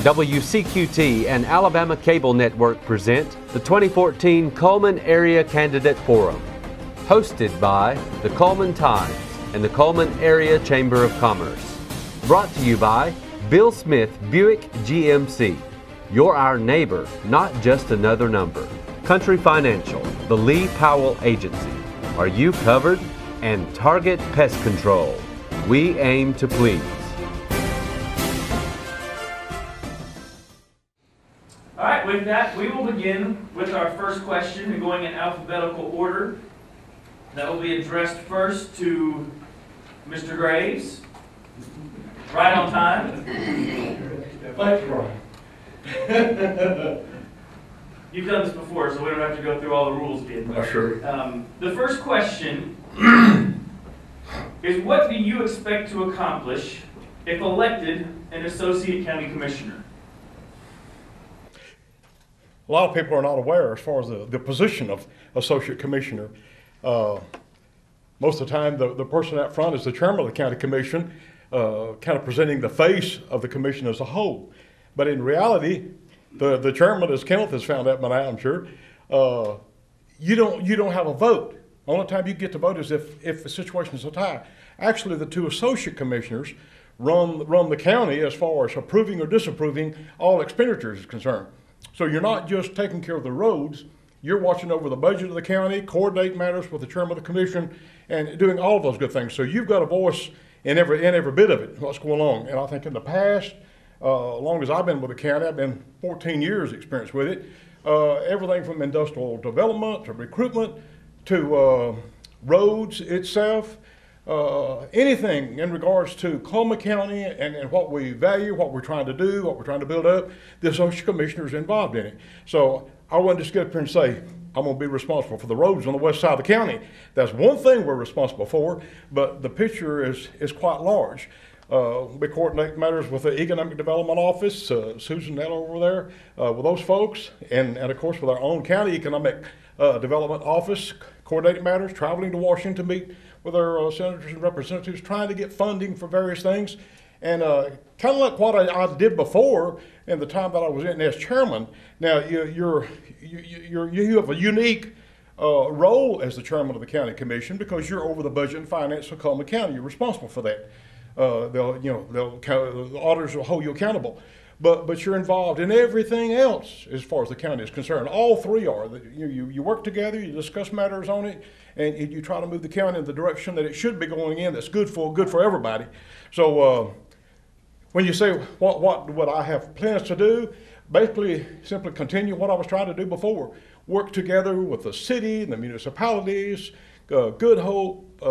WCQT and Alabama Cable Network present the 2014 Cullman Area Candidate Forum, hosted by the Cullman Times and the Cullman Area Chamber of Commerce. Brought to you by Bill Smith Buick GMC. You're our neighbor, not just another number. Country Financial, the Lee Powell Agency. Are you covered? And Target Pest Control. We aim to please. All right, with that, we will begin with our first question, and going in alphabetical order. That will be addressed first to Mr. Graves. Right on time. Thanks, Brian. You've done this before, so we don't have to go through all the rules again. Sure. The first question is, what do you expect to accomplish if elected an Associate County Commissioner? A lot of people are not aware as far as the position of Associate Commissioner. Most of the time, the person out front is the chairman of the county commission, kind of presenting the face of the commission as a whole. But in reality, the chairman, as Kenneth has found out by now, I'm sure, you don't have a vote. The only time you get to vote is if the situation is a tie. Actually, the two associate commissioners run the county as far as approving or disapproving all expenditures is concerned. So you're not just taking care of the roads, you're watching over the budget of the county, coordinating matters with the chairman of the commission, and doing all of those good things. So you've got a voice in every bit of it, what's going on. And I think in the past, as long as I've been with the county, I've been 14 years experience with it, everything from industrial development to recruitment to roads itself, anything in regards to Cullman County and what we value, what we're trying to do, what we're trying to build up, the associate commissioner is involved in it. So I wouldn't just get up here and say, I'm going to be responsible for the roads on the west side of the county. That's one thing we're responsible for, but the picture is quite large. We coordinate matters with the Economic Development Office, Susan Nettle over there, with those folks, and of course with our own county Economic Development Office, coordinating matters, traveling to Washington to meet with our senators and representatives, trying to get funding for various things. And kind of like what I did before in the time that I was in as chairman. Now you have a unique role as the chairman of the county commission because you're over the budget and finance of Cullman County. You're responsible for that. The auditors will hold you accountable, but you're involved in everything else as far as the county is concerned. All three are. You work together, you discuss matters on it, and you try to move the county in the direction that it should be going in. That's good for everybody. So when you say what I have plans to do, basically simply continue what I was trying to do before. Work together with the city and the municipalities, Good Hope,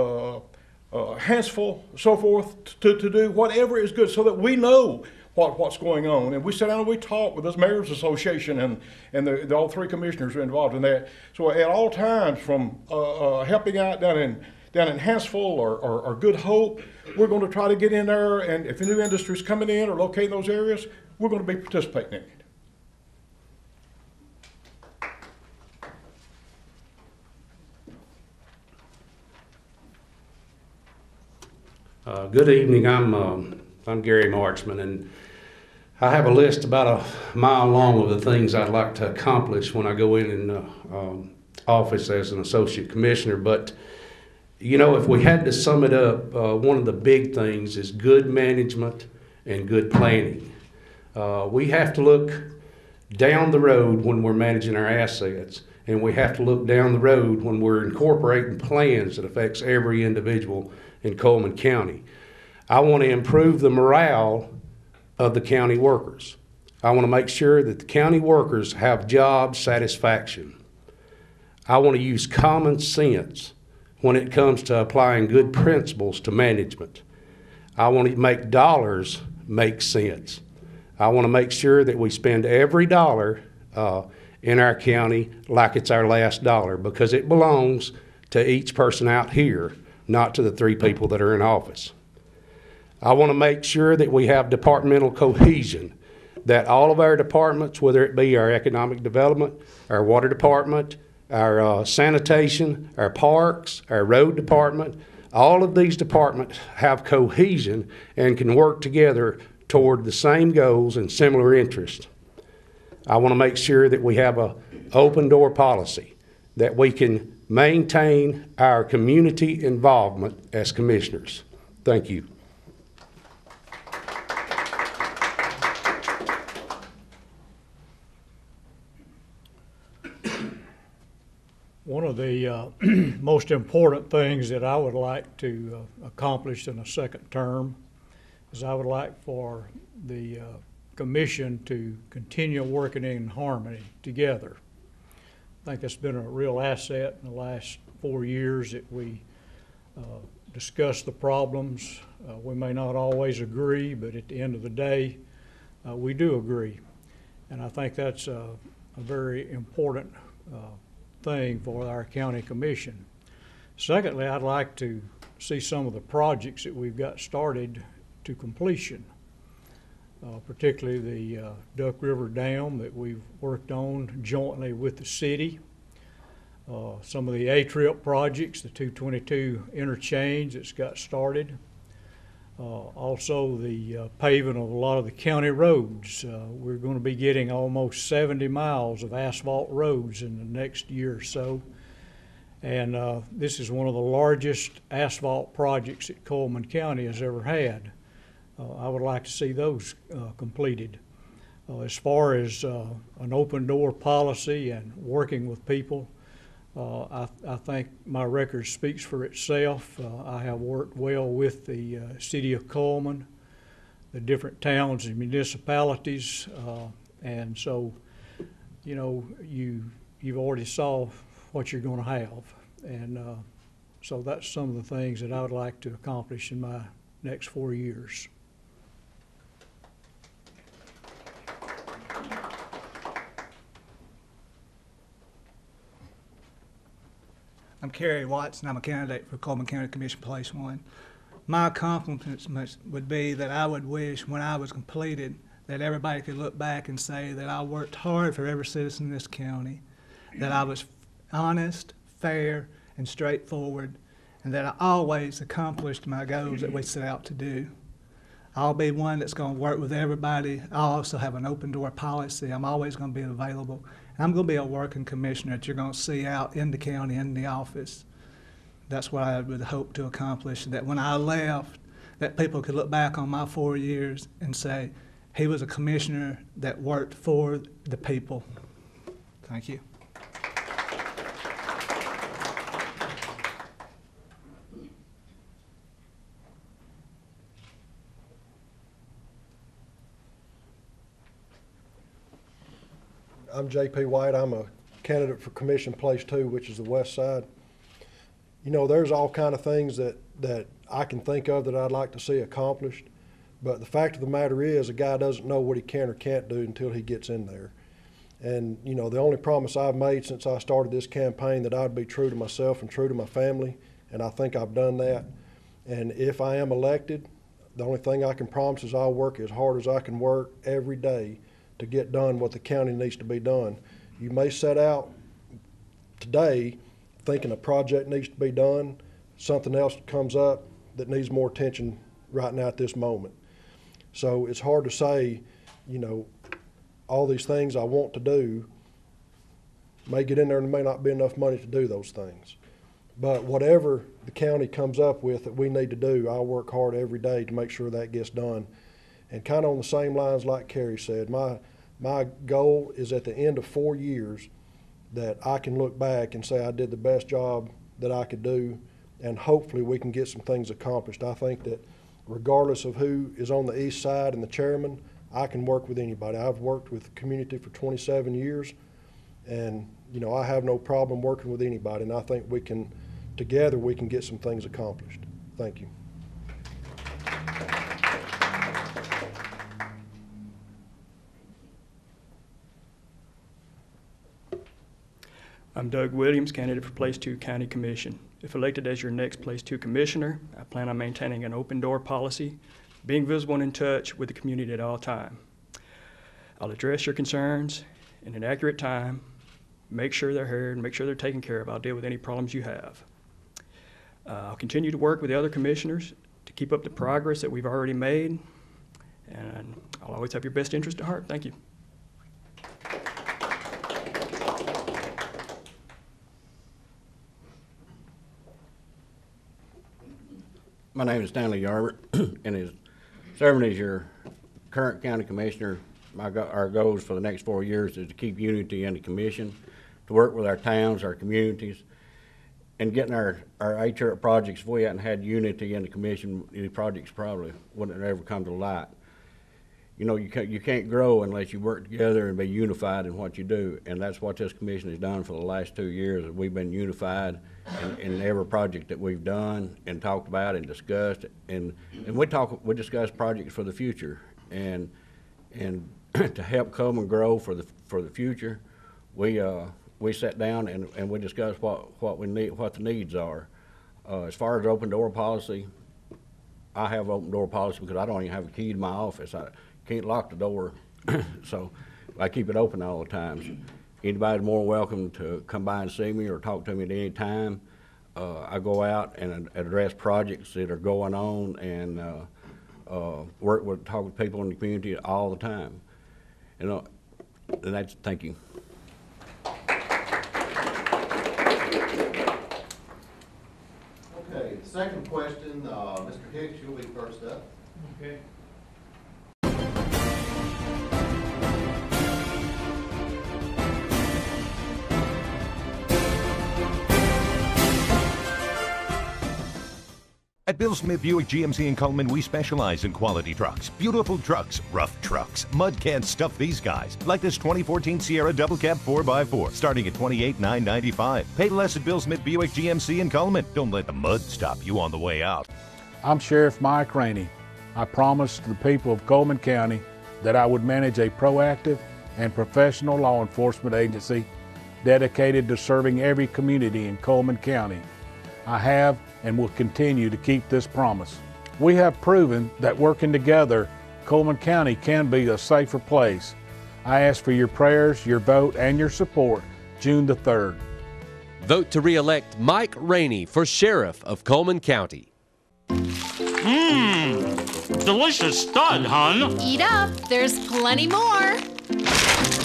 Hansville, so forth, to do whatever is good so that we know what's going on. And we sit down and we talk with this Mayor's Association and all three commissioners are involved in that. So at all times, from helping out down in Hansville or Good Hope, we're going to try to get in there, and if a new industry is coming in or located in those areas, we're going to be participating in it. Good evening. I'm Gary Marchman, and I have a list about a mile long of the things I'd like to accomplish when I go in office as an associate commissioner. But you know, if we had to sum it up, one of the big things is good management and good planning. We have to look down the road when we're managing our assets, and we have to look down the road when we're incorporating plans that affects every individual in Cullman County. I want to improve the morale of the county workers. I want to make sure that the county workers have job satisfaction. I want to use common sense when it comes to applying good principles to management. I want to make dollars make sense. I want to make sure that we spend every dollar in our county like it's our last dollar, because it belongs to each person out here, not to the three people that are in office. I want to make sure that we have departmental cohesion, that all of our departments, whether it be our economic development, our water department, our sanitation, our parks, our road department, all of these departments have cohesion and can work together toward the same goals and similar interests. I want to make sure that we have an open door policy, that we can maintain our community involvement as commissioners. Thank you. One of the most important things that I would like to accomplish in a second term is I would like for the commission to continue working in harmony together. I think that's been a real asset in the last 4 years that we discuss the problems. We may not always agree, but at the end of the day, we do agree. And I think that's a very important thing for our county commission. Secondly, I'd like to see some of the projects that we've got started to completion, particularly the Duck River Dam that we've worked on jointly with the city. Some of the A-Trip projects, the 222 interchange that's got started. Also the paving of a lot of the county roads. We're going to be getting almost 70 miles of asphalt roads in the next year or so. And this is one of the largest asphalt projects that Coleman County has ever had. I would like to see those completed. As far as an open door policy and working with people, I think my record speaks for itself. I have worked well with the city of Coleman, the different towns and municipalities, and so, you know, you've already saw what you're going to have, and so that's some of the things that I would like to accomplish in my next 4 years. I'm Kerry Watts, and I'm a candidate for Coleman County Commission Place 1. My accomplishments would be that I would wish when I was completed that everybody could look back and say that I worked hard for every citizen in this county, that I was honest, fair, and straightforward, and that I always accomplished my goals that we set out to do. I'll be one that's going to work with everybody. I'll also have an open door policy. I'm always going to be available. And I'm going to be a working commissioner that you're going to see out in the county, in the office. That's what I would hope to accomplish, that when I left, that people could look back on my 4 years and say, he was a commissioner that worked for the people. Thank you. I'm J.P. White. I'm a candidate for Commission Place 2, which is the west side. You know, there's all kind of things that I can think of that I'd like to see accomplished, but the fact of the matter is a guy doesn't know what he can or can't do until he gets in there. And, you know, the only promise I've made since I started this campaign that I'd be true to myself and true to my family, and I think I've done that. And if I am elected, the only thing I can promise is I'll work as hard as I can work every day to get done what the county needs to be done. You may set out today thinking a project needs to be done, something else comes up that needs more attention right now at this moment. So it's hard to say, you know, all these things I want to do may get in there and there may not be enough money to do those things. But whatever the county comes up with that we need to do, I'll work hard every day to make sure that gets done. And kind of on the same lines like Kerry said, my goal is at the end of 4 years that I can look back and say I did the best job that I could do, and hopefully we can get some things accomplished. I think that regardless of who is on the east side and the chairman, I can work with anybody. I've worked with the community for 27 years, and you know, I have no problem working with anybody, and I think we can, together we can get some things accomplished. Thank you. I'm Doug Williams, candidate for Place 2 County Commission. If elected as your next Place 2 Commissioner, I plan on maintaining an open door policy, being visible and in touch with the community at all times. I'll address your concerns in an accurate time, make sure they're heard, make sure they're taken care of. I'll deal with any problems you have. I'll continue to work with the other commissioners to keep up the progress that we've already made, and I'll always have your best interest at heart. Thank you. My name is Stanley Yarbert, and serving as your current county commissioner, our goals for the next 4 years is to keep unity in the commission, to work with our towns, our communities, and getting our HR projects. If we hadn't had unity in the commission, the projects probably wouldn't have ever come to light. You know, you can't grow unless you work together and be unified in what you do, and that's what this commission has done for the last 2 years. We've been unified in every project that we've done and talked about and discussed, and we discuss projects for the future, and to help Coleman grow for the future, we sat down and we discussed what we need, what the needs are. As far as open door policy, I have open door policy because I don't even have a key to my office. I can't lock the door, so I keep it open all the time. Anybody's more welcome to come by and see me or talk to me at any time. I go out and address projects that are going on and talk with people in the community all the time. You know, and that's, thank you. Okay, second question, Mr. Hicks, you'll be first up. Okay. At Bill Smith Buick GMC in Coleman, we specialize in quality trucks, beautiful trucks, rough trucks. Mud can't stuff these guys. Like this 2014 Sierra Double Cab 4x4, starting at $28,995. Pay less at Bill Smith Buick GMC in Coleman. Don't let the mud stop you on the way out. I'm Sheriff Mike Rainey. I promised the people of Coleman County that I would manage a proactive and professional law enforcement agency dedicated to serving every community in Coleman County. I have and will continue to keep this promise. We have proven that working together, Coleman County can be a safer place. I ask for your prayers, your vote, and your support June the 3rd. Vote to re-elect Mike Rainey for Sheriff of Coleman County. Delicious stud, hon. Eat up, there's plenty more.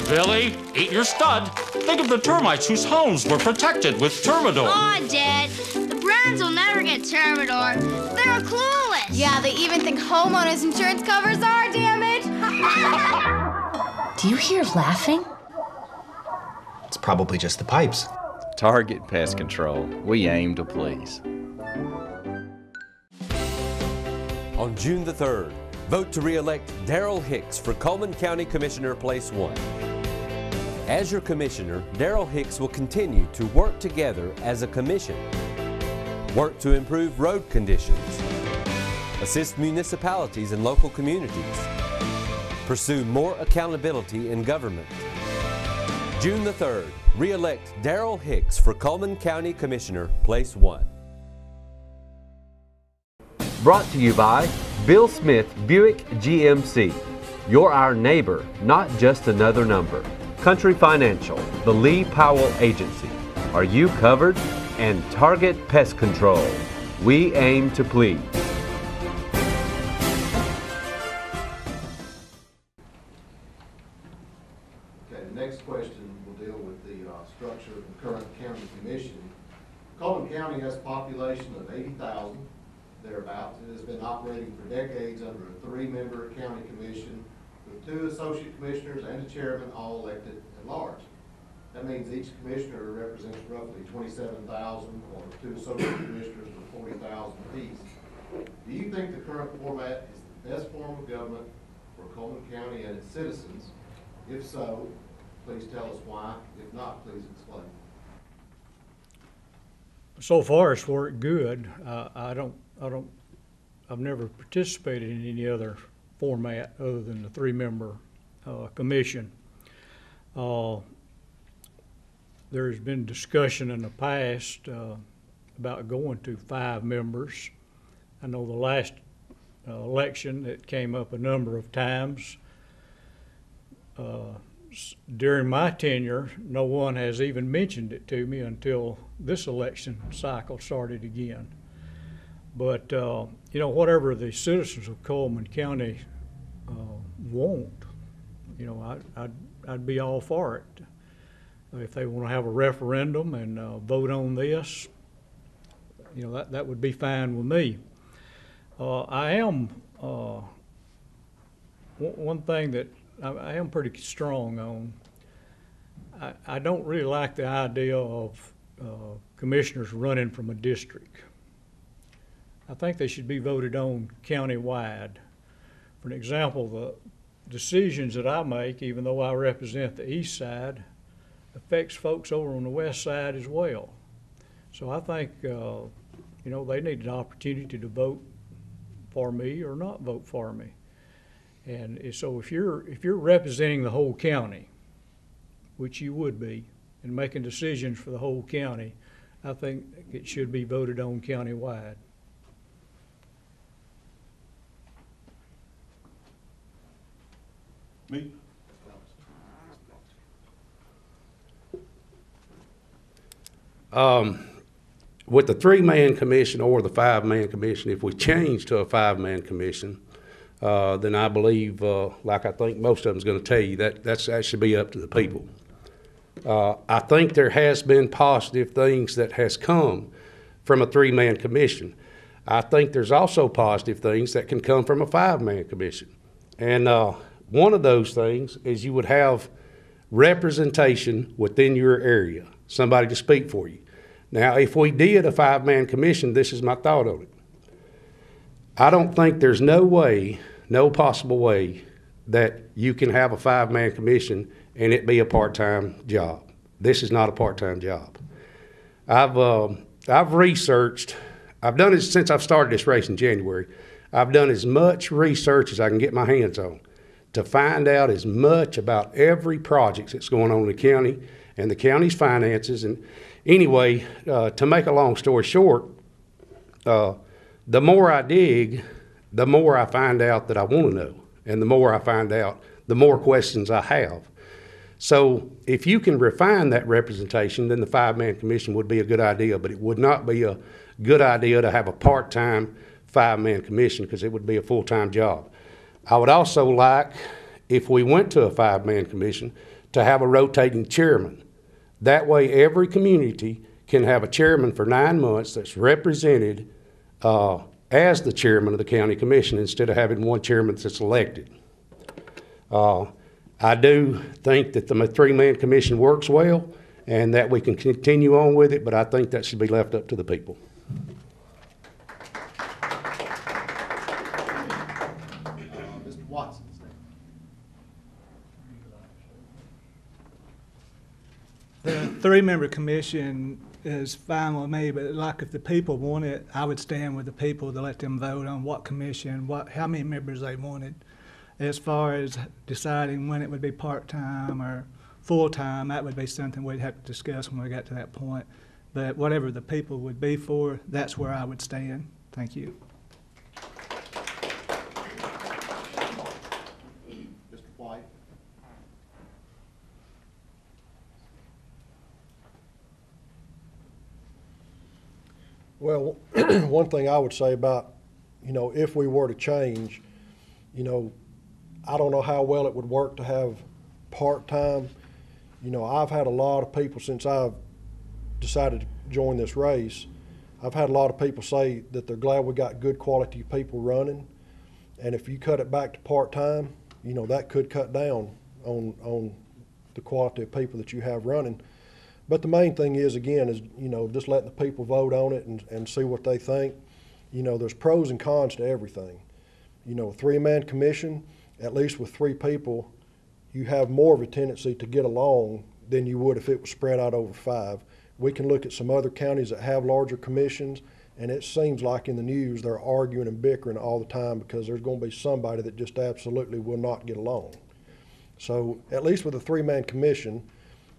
Billy, eat your stud. Think of the termites whose homes were protected with Termidor. Aw, Dad, the Browns will never get Termidor. They're clueless. Yeah, they even think homeowners insurance covers our damage. Do you hear laughing? It's probably just the pipes. Target Pest Control. We aim to please. On June the 3rd, vote to re-elect Darrell Hicks for Coleman County Commissioner, Place 1. As your commissioner, Darrell Hicks will continue to work together as a commission, work to improve road conditions, assist municipalities and local communities, pursue more accountability in government. June the 3rd, re-elect Darrell Hicks for Coleman County Commissioner, Place 1. Brought to you by Bill Smith Buick GMC. You're our neighbor, not just another number. Country Financial, the Lee Powell Agency. Are you covered? And Target Pest Control. We aim to please. Okay, the next question will deal with the structure of the current county commission. Coleman County has a population of 80,000, thereabouts. It has been operating for decades under a 3-member county commission with 2 associate commissioners and a chairman, all elected at large. That means each commissioner represents roughly 27,000, or 2 associate commissioners with 40,000 apiece. Do you think the current format is the best form of government for Coleman County and its citizens? If so, please tell us why. If not, please explain. So far, it's worked good. I've never participated in any other format other than the 3-member commission. There's been discussion in the past about going to 5 members. I know the last election it came up a number of times. During my tenure, no one has even mentioned it to me until this election cycle started again. But, you know, whatever the citizens of Coleman County want, you know, I'd be all for it. If they want to have a referendum and vote on this, you know, that would be fine with me. I am, one thing that I am pretty strong on, I don't really like the idea of commissioners running from a district. I think they should be voted on county-wide. For an example, the decisions that I make, even though I represent the east side, affects folks over on the west side as well. So I think, you know, they need an opportunity to vote for me or not vote for me. And so if you're representing the whole county, which you would be, and making decisions for the whole county, I think it should be voted on county-wide. Me? With the 3-man commission or the 5-man commission, if we change to a 5-man commission, then I believe, like I think most of them is going to tell you, that should be up to the people. I think there has been positive things that has come from a 3-man commission. I think there's also positive things that can come from a 5-man commission. And one of those things is you would have representation within your area, somebody to speak for you. Now, if we did a 5-man commission, this is my thought on it. I don't think there's no way, no possible way, that you can have a 5-man commission and it be a part-time job. This is not a part-time job. I've researched, I've done it since I've started this race in January. I've done as much research as I can get my hands on to find out as much about every project that's going on in the county and the county's finances. And anyway, to make a long story short, the more I dig, the more I find out that I want to know. And the more I find out, the more questions I have. So if you can refine that representation, then the 5-man commission would be a good idea, but it would not be a good idea to have a part-time 5-man commission because it would be a full-time job. I would also like, if we went to a 5-man commission, to have a rotating chairman. That way every community can have a chairman for 9 months that's represented as the chairman of the county commission instead of having one chairman that's elected. I do think that the 3-man commission works well and that we can continue on with it, but I think that should be left up to the people. Mr. Watson. The 3-member commission is fine with me, but like if the people want it, I would stand with the people to let them vote on what commission, how many members they wanted. As far as deciding when it would be part-time or full-time, that would be something we'd have to discuss when we got to that point. But whatever the people would be for, that's where I would stand. Thank you. Mr. White. Well, one thing I would say about, you know, if we were to change, you know, I don't know how well it would work to have part-time. You know, I've had a lot of people since I've decided to join this race, I've had a lot of people say that they're glad we got good quality people running. And if you cut it back to part-time, you know, that could cut down on the quality of people that you have running. But the main thing is, again, is, you know, just letting the people vote on it and see what they think. You know, there's pros and cons to everything. You know, a 3-man commission, at least with 3 people, you have more of a tendency to get along than you would if it was spread out over 5. We can look at some other counties that have larger commissions, and it seems like in the news they're arguing and bickering all the time because there's going to be somebody that just absolutely will not get along. So at least with a 3-man commission,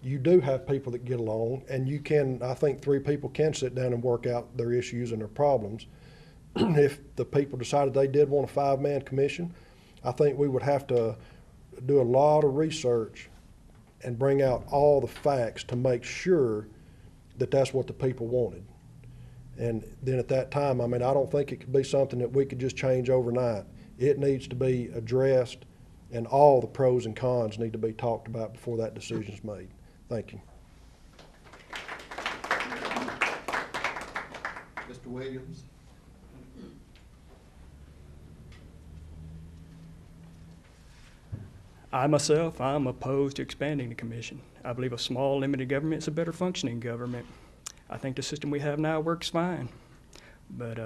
you do have people that get along, and you can, I think 3 people can sit down and work out their issues and their problems. If the people decided they did want a 5-man commission, I think we would have to do a lot of research and bring out all the facts to make sure that that's what the people wanted. And then at that time, I mean, I don't think it could be something that we could just change overnight. it needs to be addressed, and all the pros and cons need to be talked about before that decision is made. Thank you. Mr. Williams? I'm opposed to expanding the commission. I believe a small, limited government is a better functioning government. I think the system we have now works fine. But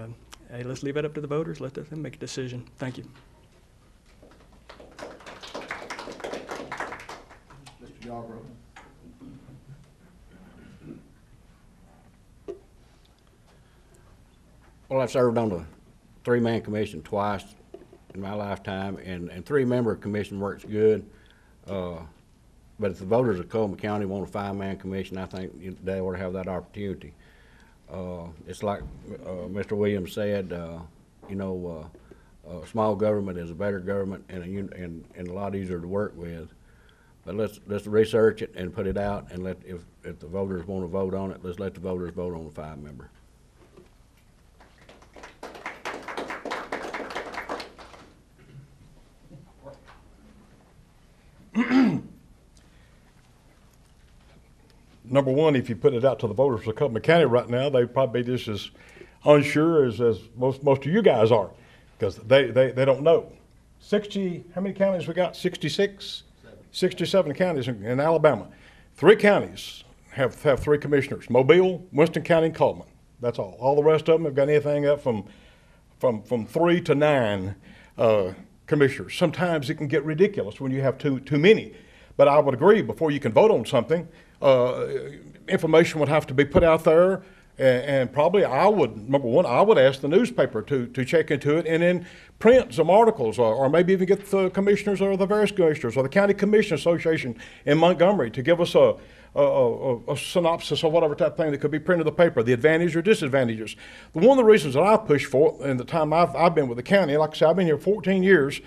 hey, let's leave it up to the voters. Let them make a decision. Thank you. Mr. Yarborough? Well, I've served on the three-man commission twice in my lifetime, and three-member commission works good. But if the voters of Coleman County want a five-man commission, I think they ought to have that opportunity. It's like Mr. Williams said, small government is a better government and a lot easier to work with. But let's research it and put it out, and if the voters want to vote on it, let's let the voters vote on the five-member. Number one, if you put it out to the voters of Coleman County right now, they'd probably be just as unsure as most of you guys are, because they don't know. 60, how many counties we got? 66? 67 counties in Alabama. 3 counties have 3 commissioners: Mobile, Winston County, and Coleman. That's all. All the rest of them have got anything up from 3 to 9 commissioners. Sometimes it can get ridiculous when you have too many. But I would agree, before you can vote on something, information would have to be put out there, and probably number one, I would ask the newspaper to check into it and then print some articles, or maybe even get the commissioners or the various commissioners or the County Commission Association in Montgomery to give us a synopsis or whatever type of thing that could be printed in the paper, the advantages or disadvantages. One of the reasons that I push for in the time I've been with the county, like I said, I've been here 14 years,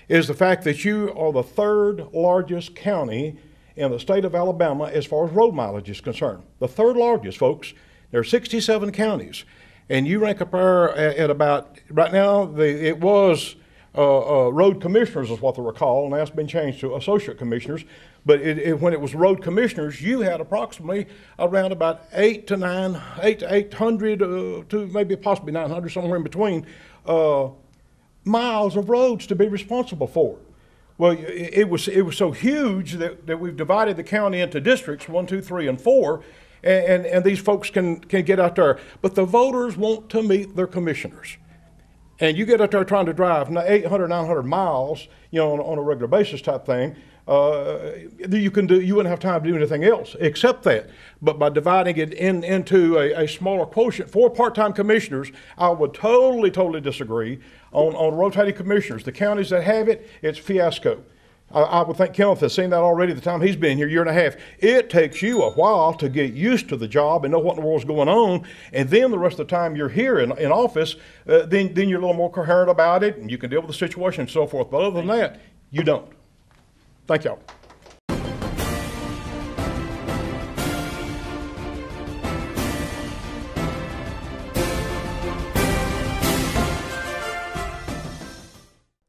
is the fact that you are the 3rd largest county in the state of Alabama as far as road mileage is concerned. The 3rd largest, folks. There are 67 counties, and you rank up there at about, right now, it was road commissioners is what they were called, and that's been changed to associate commissioners. But when it was road commissioners, you had approximately around about 800 to maybe possibly 900, somewhere in between, miles of roads to be responsible for. Well, it was so huge that we've divided the county into districts, 1, 2, 3, and 4, and these folks can get out there. But the voters want to meet their commissioners. And you get out there trying to drive 800, 900 miles, on a regular basis type thing, you wouldn't have time to do anything else except that. But by dividing it into a smaller quotient for part-time commissioners, I would totally disagree on rotating commissioners. The counties that have it, it's fiasco. I would think Kenneth has seen that already the time he's been here, 1.5 years. It takes you a while to get used to the job and know what in the world's going on, and then the rest of the time you're here in office, then you're a little more coherent about it, and you can deal with the situation and so forth. But other than that, you don't. Thank y'all.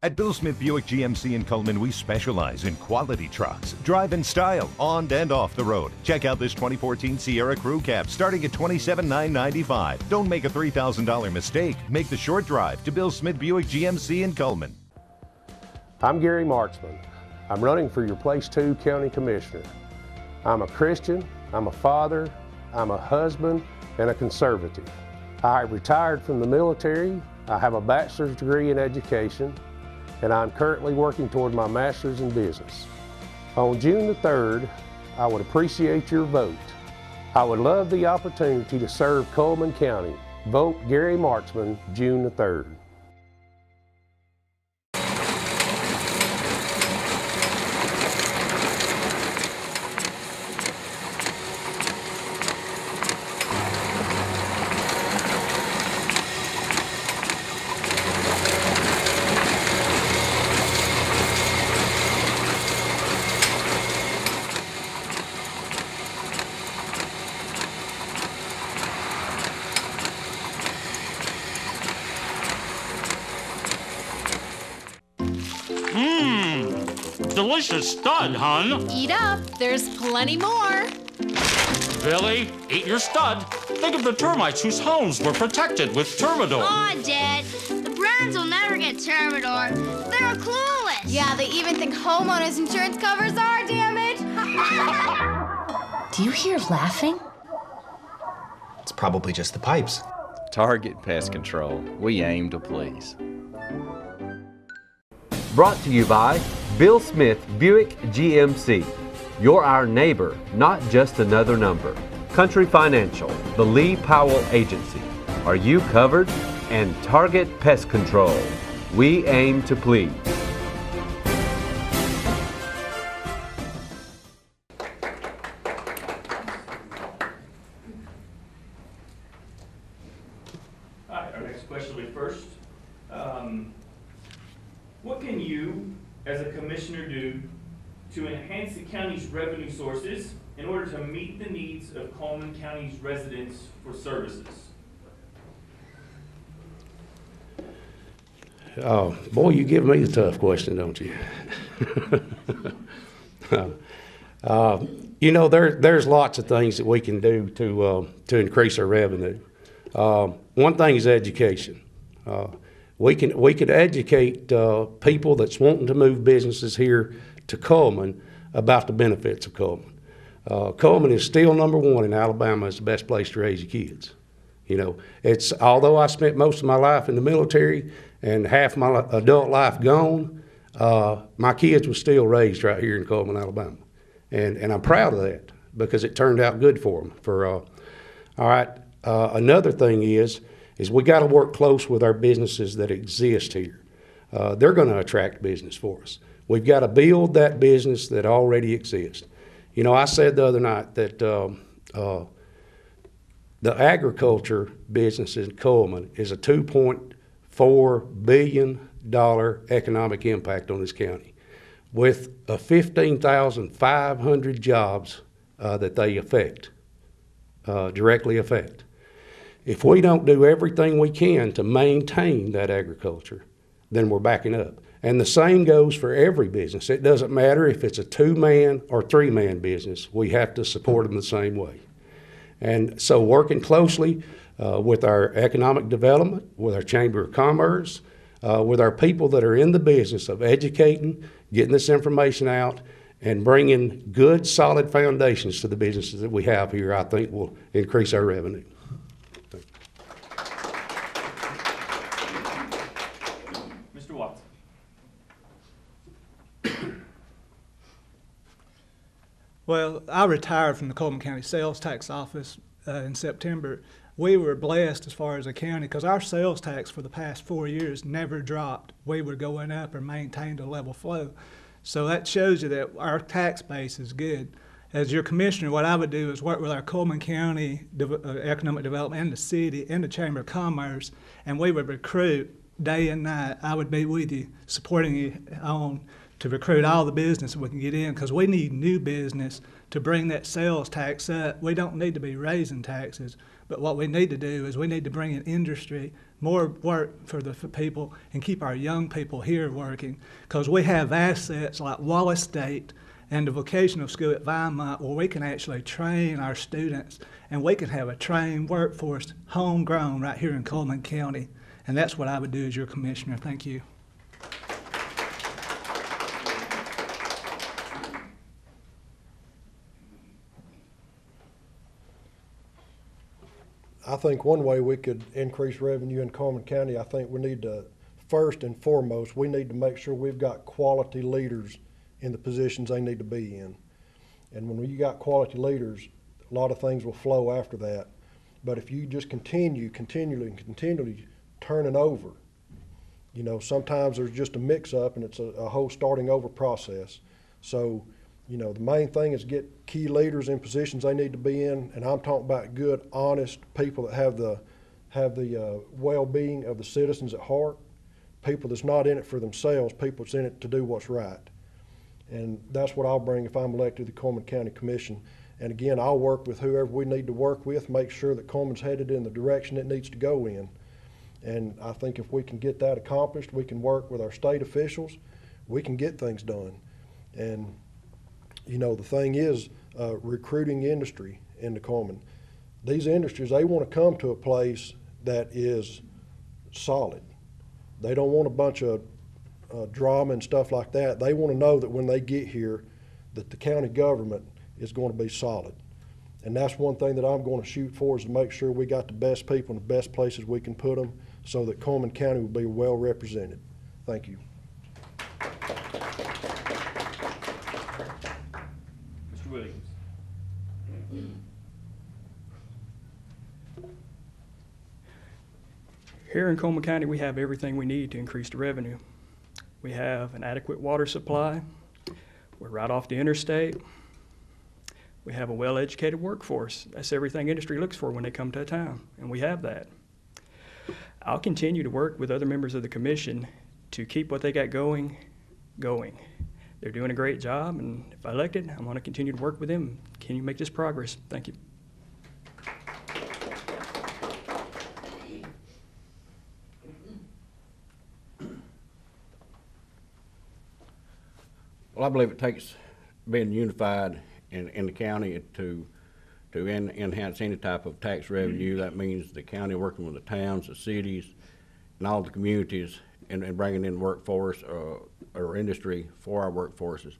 At Bill Smith Buick GMC in Cullman, we specialize in quality trucks. Drive in style, on and off the road. Check out this 2014 Sierra Crew Cab starting at $27,995. Don't make a $3,000 mistake. Make the short drive to Bill Smith Buick GMC in Cullman. I'm Gary Marksman. I'm running for your Place 2 County Commissioner. I'm a Christian, I'm a father, I'm a husband, and a conservative. I retired from the military. I have a bachelor's degree in education, and I'm currently working toward my master's in business. On June the 3rd, I would appreciate your vote. I would love the opportunity to serve Coleman County. Vote Gary Marksman, June the 3rd. delicious stud, hun. Eat up, there's plenty more. Billy, eat your stud. Think of the termites whose homes were protected with Termidor. Aw, Dad, the Browns will never get Termidor. They're clueless. Yeah, they even think homeowners insurance covers our damage. Do you hear laughing? It's probably just the pipes. Target Pest Control. We aim to please. Brought to you by Bill Smith Buick GMC. You're our neighbor, not just another number. Country Financial, the Lee Powell Agency. Are you covered? And Target Pest Control. We aim to please. All right, our next question will be first. What can you, as a commissioner, do to enhance the county's revenue sources in order to meet the needs of Coleman County's residents for services? Boy, you give me the tough question, don't you? You know, there's lots of things that we can do to increase our revenue. One thing is education. We could educate people that's wanting to move businesses here to Coleman about the benefits of Coleman. Coleman is still #1 in Alabama as the best place to raise your kids. You know, although I spent most of my life in the military and half my adult life gone, my kids were still raised right here in Coleman, Alabama. And I'm proud of that because it turned out good for them. All right, another thing is we got to work close with our businesses that exist here. They're going to attract business for us. We've got to build that business that already exists. You know, I said the other night that the agriculture business in Coleman is a $2.4 billion economic impact on this county with 15,500 jobs that they directly affect. If we don't do everything we can to maintain that agriculture, then we're backing up. And the same goes for every business. It doesn't matter if it's a 2-man or 3-man business. We have to support them the same way. And so working closely with our economic development, with our Chamber of Commerce, with our people that are in the business of educating, getting this information out, and bringing good, solid foundations to the businesses that we have here, I think will increase our revenue. Mr. Watson. Well, I retired from the Coleman County Sales Tax Office in September. We were blessed as far as a county because our sales tax for the past 4 years never dropped. We were going up or maintained a level flow. So that shows you that our tax base is good. As your commissioner, what I would do is work with our Coleman County Economic Development and the city and the Chamber of Commerce, and we would recruit day and night. I would be with you, supporting you on to recruit all the business we can get in because we need new business to bring that sales tax up. We don't need to be raising taxes, but what we need to do is we need to bring in industry, more work for the people, and keep our young people here working because we have assets like Wallace State and the vocational school at Vinemont where we can actually train our students and we can have a trained workforce homegrown right here in Coleman County. And that's what I would do as your commissioner. Thank you. I think one way we could increase revenue in Coleman County, I think we need to, first and foremost, we need to make sure we've got quality leaders in the positions they need to be in. And when you got quality leaders, a lot of things will flow after that. But if you just continually turning over, you know, sometimes there's just a mix-up and it's a whole starting over process. So, you know, the main thing is get key leaders in positions they need to be in, and I'm talking about good, honest people that have the well-being of the citizens at heart, people that's not in it for themselves, people that's in it to do what's right. And that's what I'll bring if I'm elected to the Coleman County Commission. And again, I'll work with whoever we need to work with, make sure that Coleman's headed in the direction it needs to go in. And I think if we can get that accomplished, we can work with our state officials, we can get things done. And, you know, the thing is, recruiting industry into Coleman. These industries, they want to come to a place that is solid. They don't want a bunch of drama and stuff like that. They want to know that when they get here, that the county government is going to be solid. And that's one thing that I'm going to shoot for, is to make sure we got the best people in the best places we can put them, so that Coleman County will be well represented. Thank you. Mr. Williams. Here in Coleman County, we have everything we need to increase the revenue. We have an adequate water supply. We're right off the interstate. We have a well-educated workforce. That's everything industry looks for when they come to a town, and we have that. I'll continue to work with other members of the commission to keep what they got going. They're doing a great job, and if elected, I'm going to continue to work with them. Can you make this progress? Thank you. Well, I believe it takes being unified in the county to enhance any type of tax revenue. That means the county working with the towns, the cities, and all the communities, and bringing in workforce or industry for our workforces.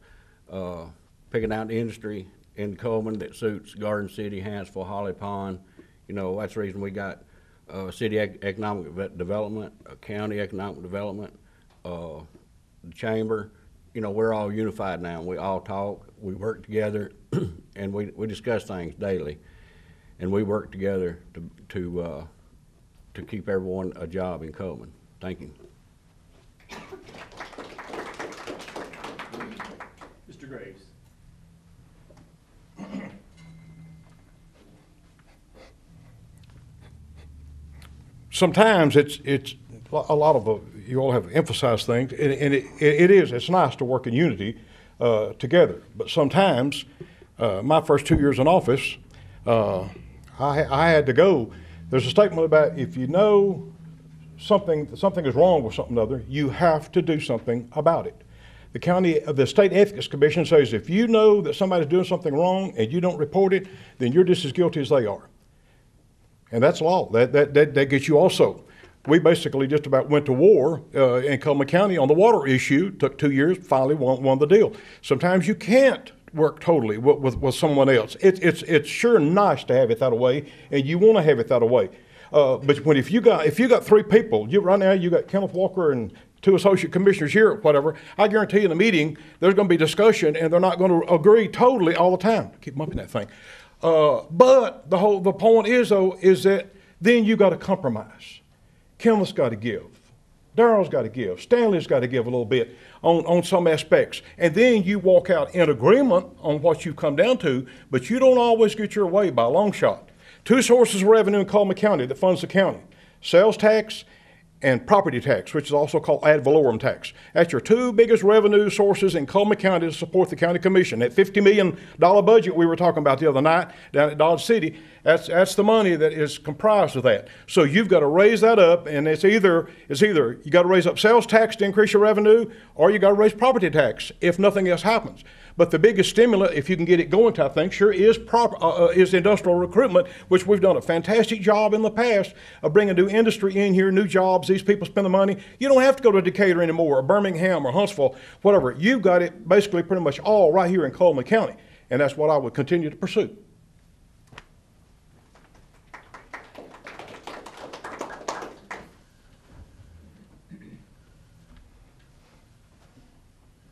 Picking out the industry in Coleman that suits Garden City, Hanceville, Holly Pond. You know, that's the reason we got city economic development, county economic development, the chamber. You know, we're all unified now. We all talk, we work together, and we discuss things daily, and we work together to keep everyone a job in Coleman. Thank you. Mr. Graves. Sometimes it's a lot of you all have emphasized things, and it's nice to work in unity together. But sometimes, my first 2 years in office, I had to go. There's a statement about if you know something is wrong with something or other, you have to do something about it. The State Ethics Commission says if you know that somebody's doing something wrong and you don't report it, then you're just as guilty as they are. And that's law. That gets you also. We basically just about went to war in Coleman County on the water issue. Took 2 years, finally won the deal. Sometimes you can't work totally with someone else. It's sure nice to have it that way, and you want to have it that way. But if you got three people, right now you got Kenneth Walker and 2 associate commissioners here or whatever, I guarantee you in the meeting there's going to be discussion, and they're not going to agree totally all the time. Keep mumping that thing. But the point is that then you got to compromise. Kenneth's got to give. Darrell's got to give. Stanley's got to give a little bit on some aspects. And then you walk out in agreement on what you've come down to, but you don't always get your way by a long shot. 2 sources of revenue in Coleman County that funds the county: sales tax and property tax, which is also called ad valorem tax. That's your 2 biggest revenue sources in Coleman County to support the county commission. That $50 million budget we were talking about the other night down at Dodge City, that's the money that is comprised of that. So you've got to raise that up, and it's either you got to raise up sales tax to increase your revenue, or you got to raise property tax if nothing else happens. But the biggest stimulant, if you can get it going type thing, sure is industrial recruitment, which we've done a fantastic job in the past of bringing new industry in here, new jobs. These people spend the money. You don't have to go to Decatur anymore, or Birmingham, or Huntsville, whatever. You've got it basically pretty much all right here in Coleman County, and that's what I would continue to pursue.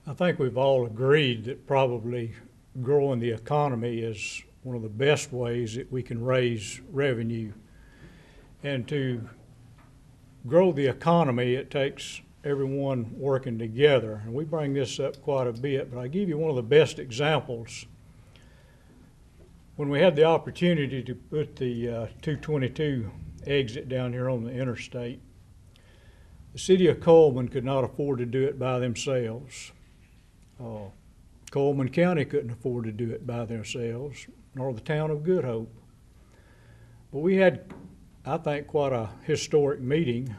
I think we've all agreed that probably growing the economy is one of the best ways that we can raise revenue. And to grow the economy, it takes everyone working together. And we bring this up quite a bit, but I give you one of the best examples. When we had the opportunity to put the 222 exit down here on the interstate, the city of Coleman could not afford to do it by themselves. Coleman County couldn't afford to do it by themselves, nor the town of Good Hope. But we had, I think, quite a historic meeting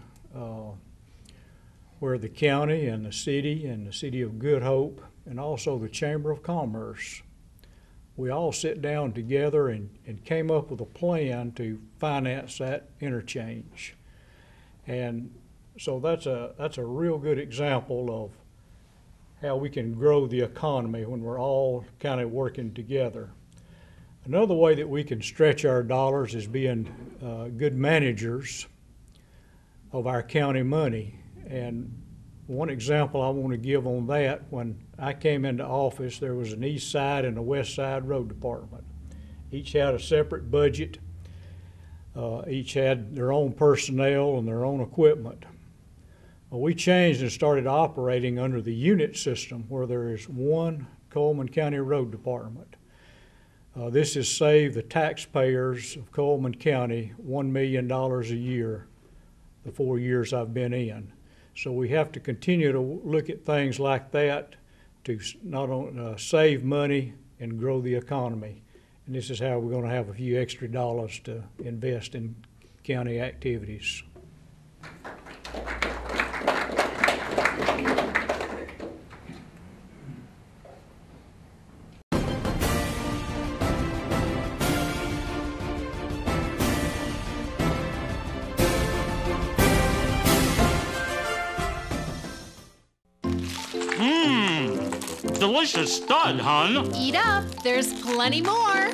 where the county and the city of Good Hope and also the Chamber of Commerce. We all sit down together and came up with a plan to finance that interchange. And so that's a real good example of how we can grow the economy when we're all kind of working together. Another way that we can stretch our dollars is being good managers of our county money. And one example I want to give on that, when I came into office, there was an east side and a west side road department. Each had a separate budget. Each had their own personnel and their own equipment. Well, we changed and started operating under the unit system where there is one Coleman County Road Department. This has saved the taxpayers of Coleman County $1 million a year the 4 years I've been in. So we have to continue to look at things like that to not only save money and grow the economy. And this is how we're going to have a few extra dollars to invest in county activities. Delicious stud, hun. Eat up. There's plenty more.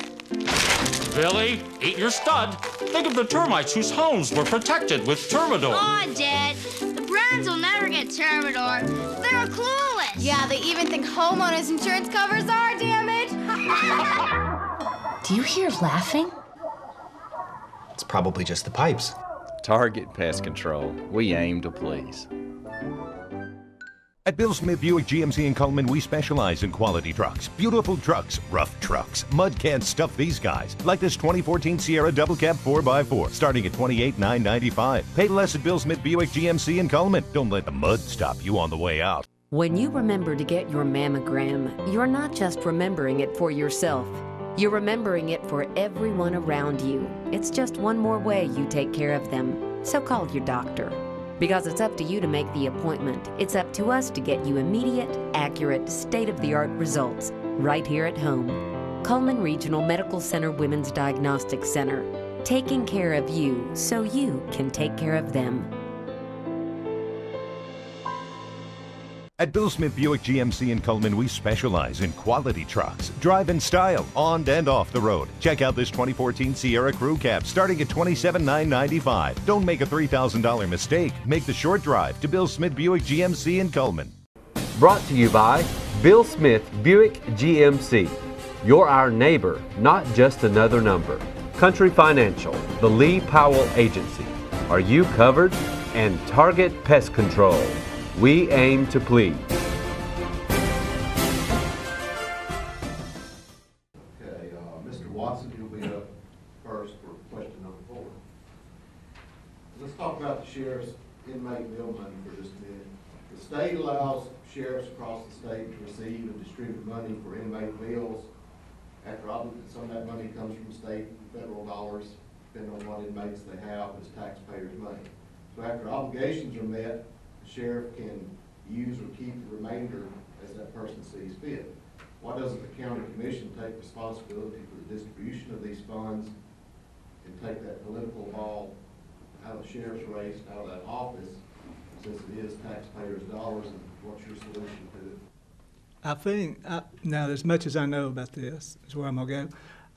Billy, eat your stud. Think of the termites whose homes were protected with Termidor. Aw, Dad. The Browns will never get Termidor. They're clueless. Yeah, they even think homeowners insurance covers our damage. Do you hear laughing? It's probably just the pipes. Target Pest Control. We aim to please. At Bill Smith Buick GMC in Coleman, we specialize in quality trucks. Beautiful trucks, rough trucks. Mud can't stuff these guys. Like this 2014 Sierra Double Cab 4x4, starting at $28,995. Pay less at Bill Smith Buick GMC in Coleman. Don't let the mud stop you on the way out. When you remember to get your mammogram, you're not just remembering it for yourself. You're remembering it for everyone around you. It's just one more way you take care of them. So call your doctor. Because it's up to you to make the appointment. It's up to us to get you immediate, accurate, state-of-the-art results right here at home. Coleman Regional Medical Center Women's Diagnostic Center. Taking care of you so you can take care of them. At Bill Smith Buick GMC in Coleman, we specialize in quality trucks. Drive in style, on and off the road. Check out this 2014 Sierra Crew Cab, starting at $27,995. Don't make a $3,000 mistake. Make the short drive to Bill Smith Buick GMC in Coleman. Brought to you by Bill Smith Buick GMC. You're our neighbor, not just another number. Country Financial, the Lee Powell Agency. Are you covered? And Target Pest Control. We aim to please. Okay, Mr. Watson, you'll be up first for question number 4. Let's talk about the sheriff's inmate bill money for just a minute. The state allows sheriffs across the state to receive and distribute money for inmate bills. After some of that money comes from state and federal dollars, depending on what inmates they have, as taxpayers' money. So after obligations are met, the sheriff can use or keep the remainder as that person sees fit. Why doesn't the county commission take responsibility for the distribution of these funds and take that political ball out of the sheriff's race, out of that office, since it is taxpayers' dollars, and what's your solution to it? I think, now as much as I know about this, is where I'm going to go,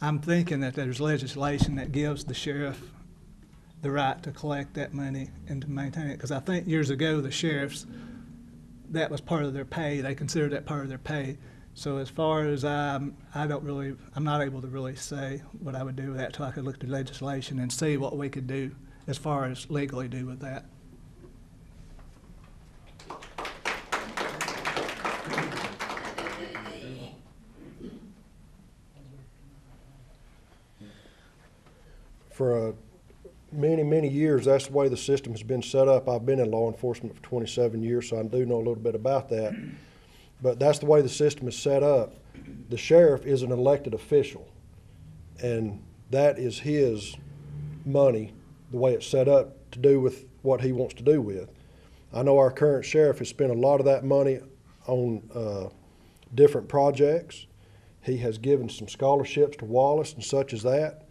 I'm thinking that there's legislation that gives the sheriff the right to collect that money and to maintain it. Because I think years ago, the sheriffs, that was part of their pay. They considered that part of their pay. So as far as I'm not able to really say what I would do with that until I could look at the legislation and see what we could do as far as legally do with that. For many years, that's the way the system has been set up. I've been in law enforcement for 27 years, so I do know a little bit about that. But that's the way the system is set up. The sheriff is an elected official, and that is his money, the way it's set up, to do with what he wants to do with. I know our current sheriff has spent a lot of that money on different projects. He has given some scholarships to Wallace and such as that.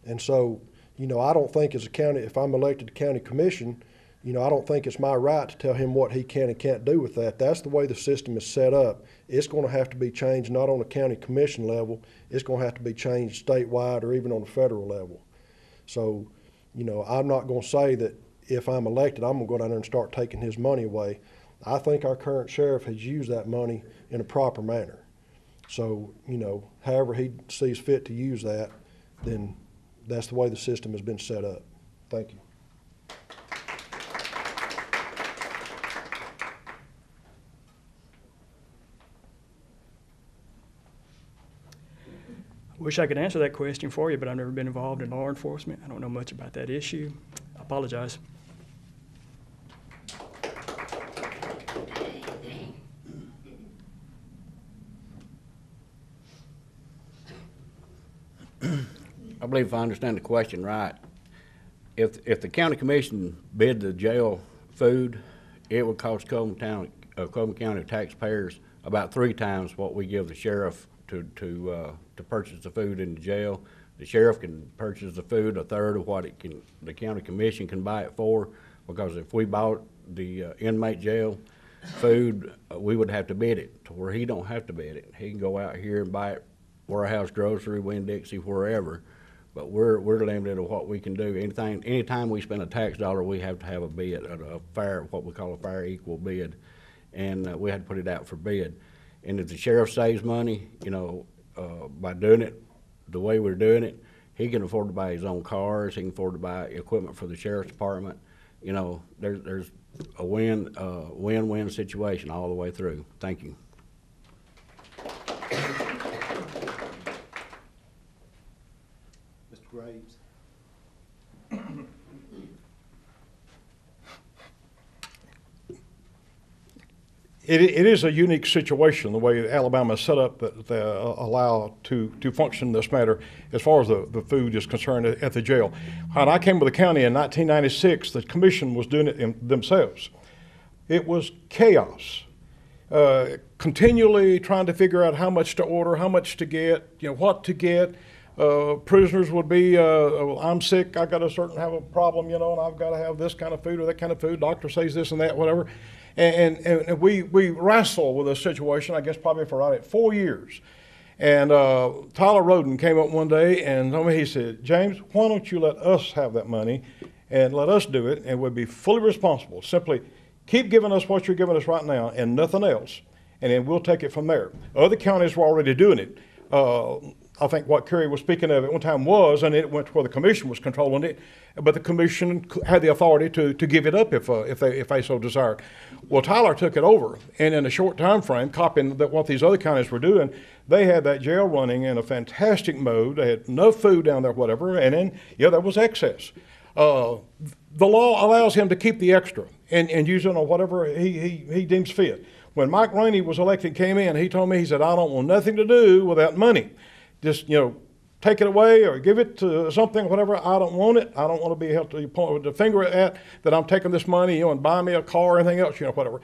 And so, you know, I don't think as a county, if I'm elected to county commission, you know, I don't think it's my right to tell him what he can and can't do with that. That's the way the system is set up. It's going to have to be changed not on a county commission level. It's going to have to be changed statewide or even on the federal level. So, you know, I'm not going to say that if I'm elected, I'm going to go down there and start taking his money away. I think our current sheriff has used that money in a proper manner. So, you know, however he sees fit to use that, then that's the way the system has been set up. Thank you. I wish I could answer that question for you, but I've never been involved in law enforcement. I don't know much about that issue. I apologize. I believe if I understand the question right, if the county commission bid the jail food, it would cost Coleman County taxpayers about 3 times what we give the sheriff to purchase the food in the jail. The sheriff can purchase the food a third of what the county commission can buy it for, because if we bought the inmate jail food, we would have to bid it to where he don't have to bid it. He can go out here and buy it, Warehouse Grocery, Winn-Dixie, wherever. But we're limited to what we can do. Anytime we spend a tax dollar, we have to have a bid, a fair, what we call a fair equal bid, and we had to put it out for bid. And if the sheriff saves money, you know, by doing it the way we're doing it, he can afford to buy his own cars. He can afford to buy equipment for the sheriff's department. You know, there's a win-win situation all the way through. Thank you. Mr. Graves. It is a unique situation, the way Alabama is set up, that they allow to function in this matter as far as the food is concerned at the jail. When I came to the county in 1996, the commission was doing it themselves. It was chaos. Continually trying to figure out how much to order, how much to get, you know, what to get. Prisoners would be, well, I'm sick, I got to have a problem, you know, and I've got to have this kind of food or that kind of food. Doctor says this and that, whatever. And we wrestled with this situation, I guess probably for right at 4 years. And Tyler Roden came up one day and told me, he said, James, why don't you let us have that money and let us do it, and we'll be fully responsible. Simply keep giving us what you're giving us right now and nothing else, and then we'll take it from there. Other counties were already doing it. I think what Kerry was speaking of at one time was, and it went to where the commission was controlling it, but the commission had the authority to give it up if they so desired. Well, Tyler took it over, and in a short time frame, copying what these other counties were doing, they had that jail running in a fantastic mode. They had enough food down there, whatever, and then, yeah, there was excess. The law allows him to keep the extra and use it on whatever he deems fit. When Mike Rainey was elected, came in, he told me, he said, I don't want nothing to do with that money. Just, you know, take it away or give it to something, whatever. I don't want it. I don't want to be held to point with the finger at that I'm taking this money, you know, and buying me a car or anything else, you know, whatever.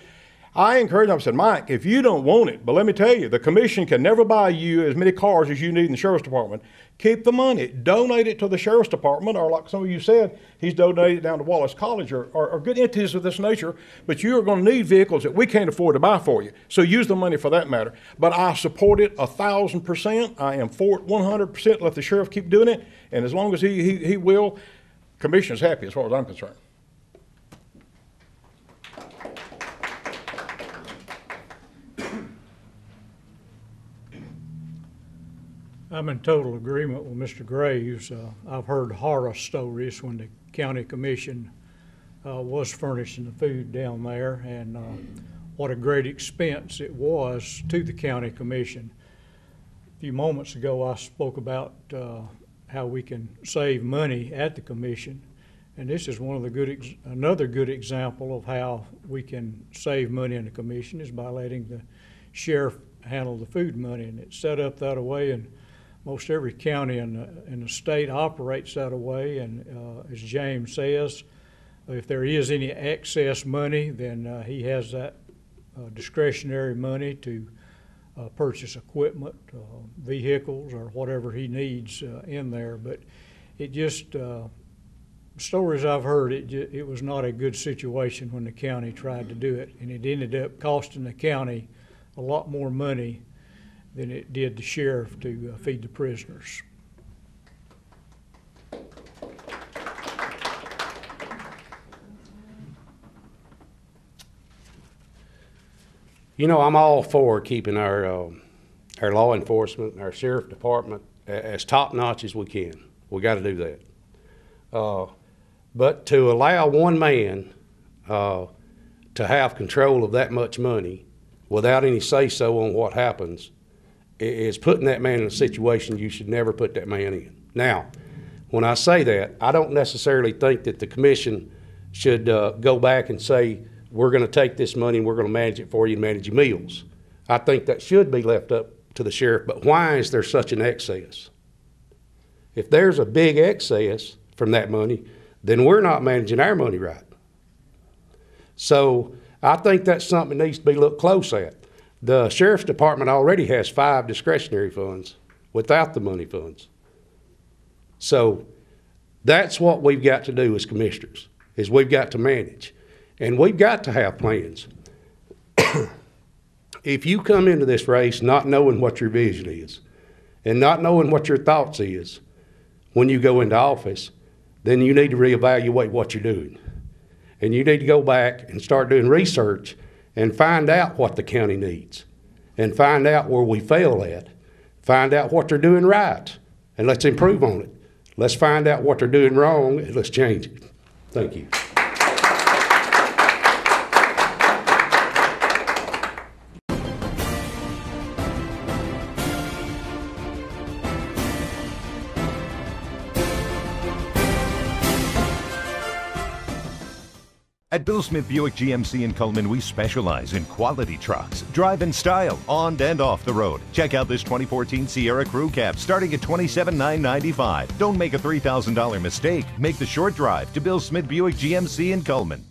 I encouraged him, I said, Mike, if you don't want it, but let me tell you, the commission can never buy you as many cars as you need in the sheriff's department. Keep the money. Donate it to the sheriff's department, or like some of you said, he's donated it down to Wallace College or good entities of this nature, but you are going to need vehicles that we can't afford to buy for you. So use the money for that matter. But I support it 1,000%. I am for it 100%. Let the sheriff keep doing it. And as long as he will, commission's happy as far as I'm concerned. I'm in total agreement with Mr. Graves. I've heard horror stories when the county commission was furnishing the food down there, and what a great expense it was to the county commission. A few moments ago I spoke about how we can save money at the commission, and this is one of the another good example of how we can save money in the commission is by letting the sheriff handle the food money, and it's set up that way, and most every county in the state operates that way. And as James says, if there is any excess money, then he has that discretionary money to purchase equipment, vehicles, or whatever he needs in there. But it just, stories I've heard, it was not a good situation when the county tried to do it, and it ended up costing the county a lot more money than it did the sheriff to feed the prisoners. You know, I'm all for keeping our law enforcement, our sheriff department as top notch as we can. We got to do that. But to allow one man to have control of that much money without any say-so on what happens is putting that man in a situation you should never put that man in. Now, when I say that, I don't necessarily think that the commission should go back and say, we're going to take this money and we're going to manage it for you and manage your meals. I think that should be left up to the sheriff, but why is there such an excess? If there's a big excess from that money, then we're not managing our money right. So I think that's something that needs to be looked close at. The sheriff's department already has 5 discretionary funds without the money funds. So that's what we've got to do as commissioners, is we've got to manage. And we've got to have plans. If you come into this race not knowing what your vision is and not knowing what your thoughts is when you go into office, then you need to reevaluate what you're doing. And you need to go back and start doing research and find out what the county needs and find out where we fail at, find out what they're doing right, and let's improve on it. Let's find out what they're doing wrong and let's change it. Thank you. At Bill Smith Buick GMC in Cullman, we specialize in quality trucks. Drive in style, on and off the road. Check out this 2014 Sierra Crew Cab starting at $27,995. Don't make a $3,000 mistake. Make the short drive to Bill Smith Buick GMC in Cullman.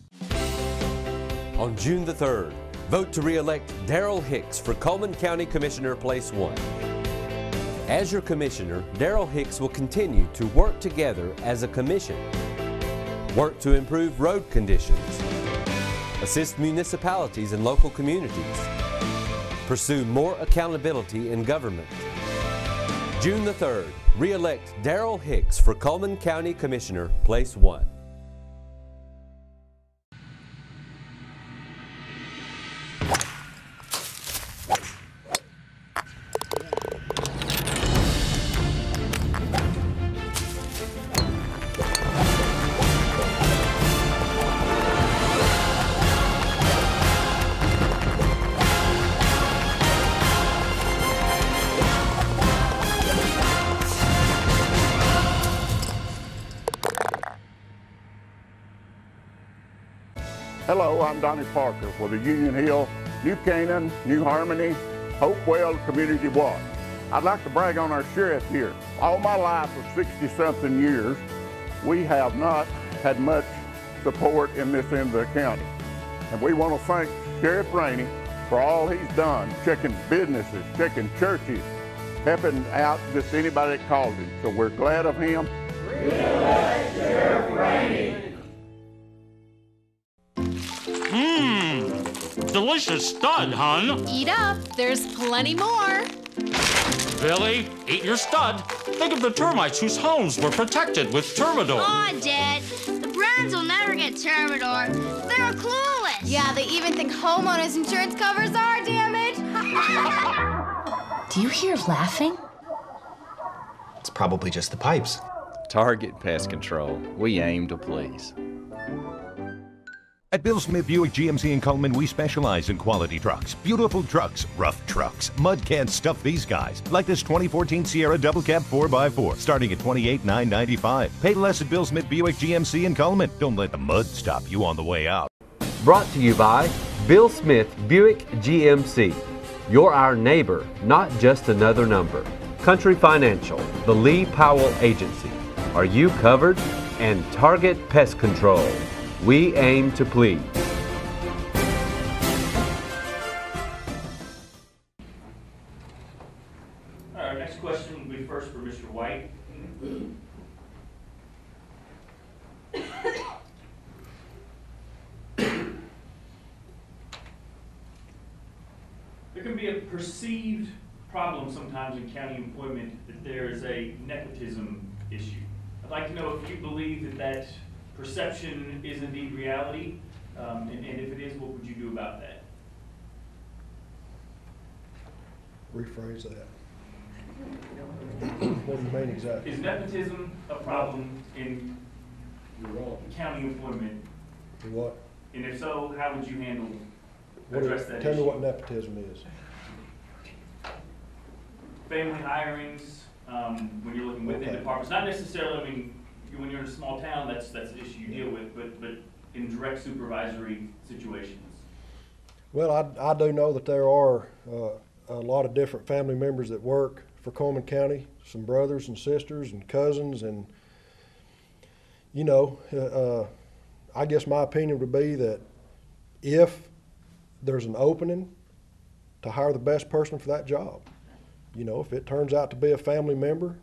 On June the 3rd, vote to re-elect Darrell Hicks for Cullman County Commissioner Place 1. As your commissioner, Darrell Hicks will continue to work together as a commission. Work to improve road conditions, assist municipalities and local communities, pursue more accountability in government. June the 3rd, re-elect Darrell Hicks for Cullman County Commissioner, Place 1. Hello, I'm Donnie Parker with the Union Hill, New Canaan, New Harmony, Hopewell Community Watch. I'd like to brag on our sheriff here. All my life of 60-something years, we have not had much support in this end of the county. And we want to thank Sheriff Rainey for all he's done, checking businesses, checking churches, helping out just anybody that calls him. So we're glad of him. Re-elect Sheriff Rainey. Delicious stud, hon. Eat up, there's plenty more. Billy, eat your stud. Think of the termites whose homes were protected with Termidor. Aw, Dad, the Browns will never get Termidor. They're clueless. Yeah, they even think homeowners insurance covers our damage. Do you hear laughing? It's probably just the pipes. Target Pest Control. We aim to please. At Bill Smith Buick GMC in Cullman, we specialize in quality trucks. Beautiful trucks, rough trucks. Mud can't stuff these guys. Like this 2014 Sierra Double Cab 4x4, starting at $28,995. Pay less at Bill Smith Buick GMC in Cullman. Don't let the mud stop you on the way out. Brought to you by Bill Smith Buick GMC. You're our neighbor, not just another number. Country Financial, the Lee Powell Agency. Are you covered? And Target Pest Control. We aim to please. first for Mr. White. There can be a perceived problem sometimes in county employment that there is a nepotism issue. I'd like to know if you believe that that perception is indeed reality, and if it is, what would you do about that? Rephrase that. What do you mean exactly? Is nepotism a problem in county employment? What? And if so, how would you handle, Tell issue? me what nepotism is. Family hirings, when you're looking within departments, not necessarily, I mean, when you're in a small town, that's an issue you deal with, but in direct supervisory situations. Well, I do know that there are a lot of different family members that work for Coleman County, some brothers and sisters and cousins, and you know, I guess my opinion would be that if there's an opening to hire the best person for that job, you know, if it turns out to be a family member,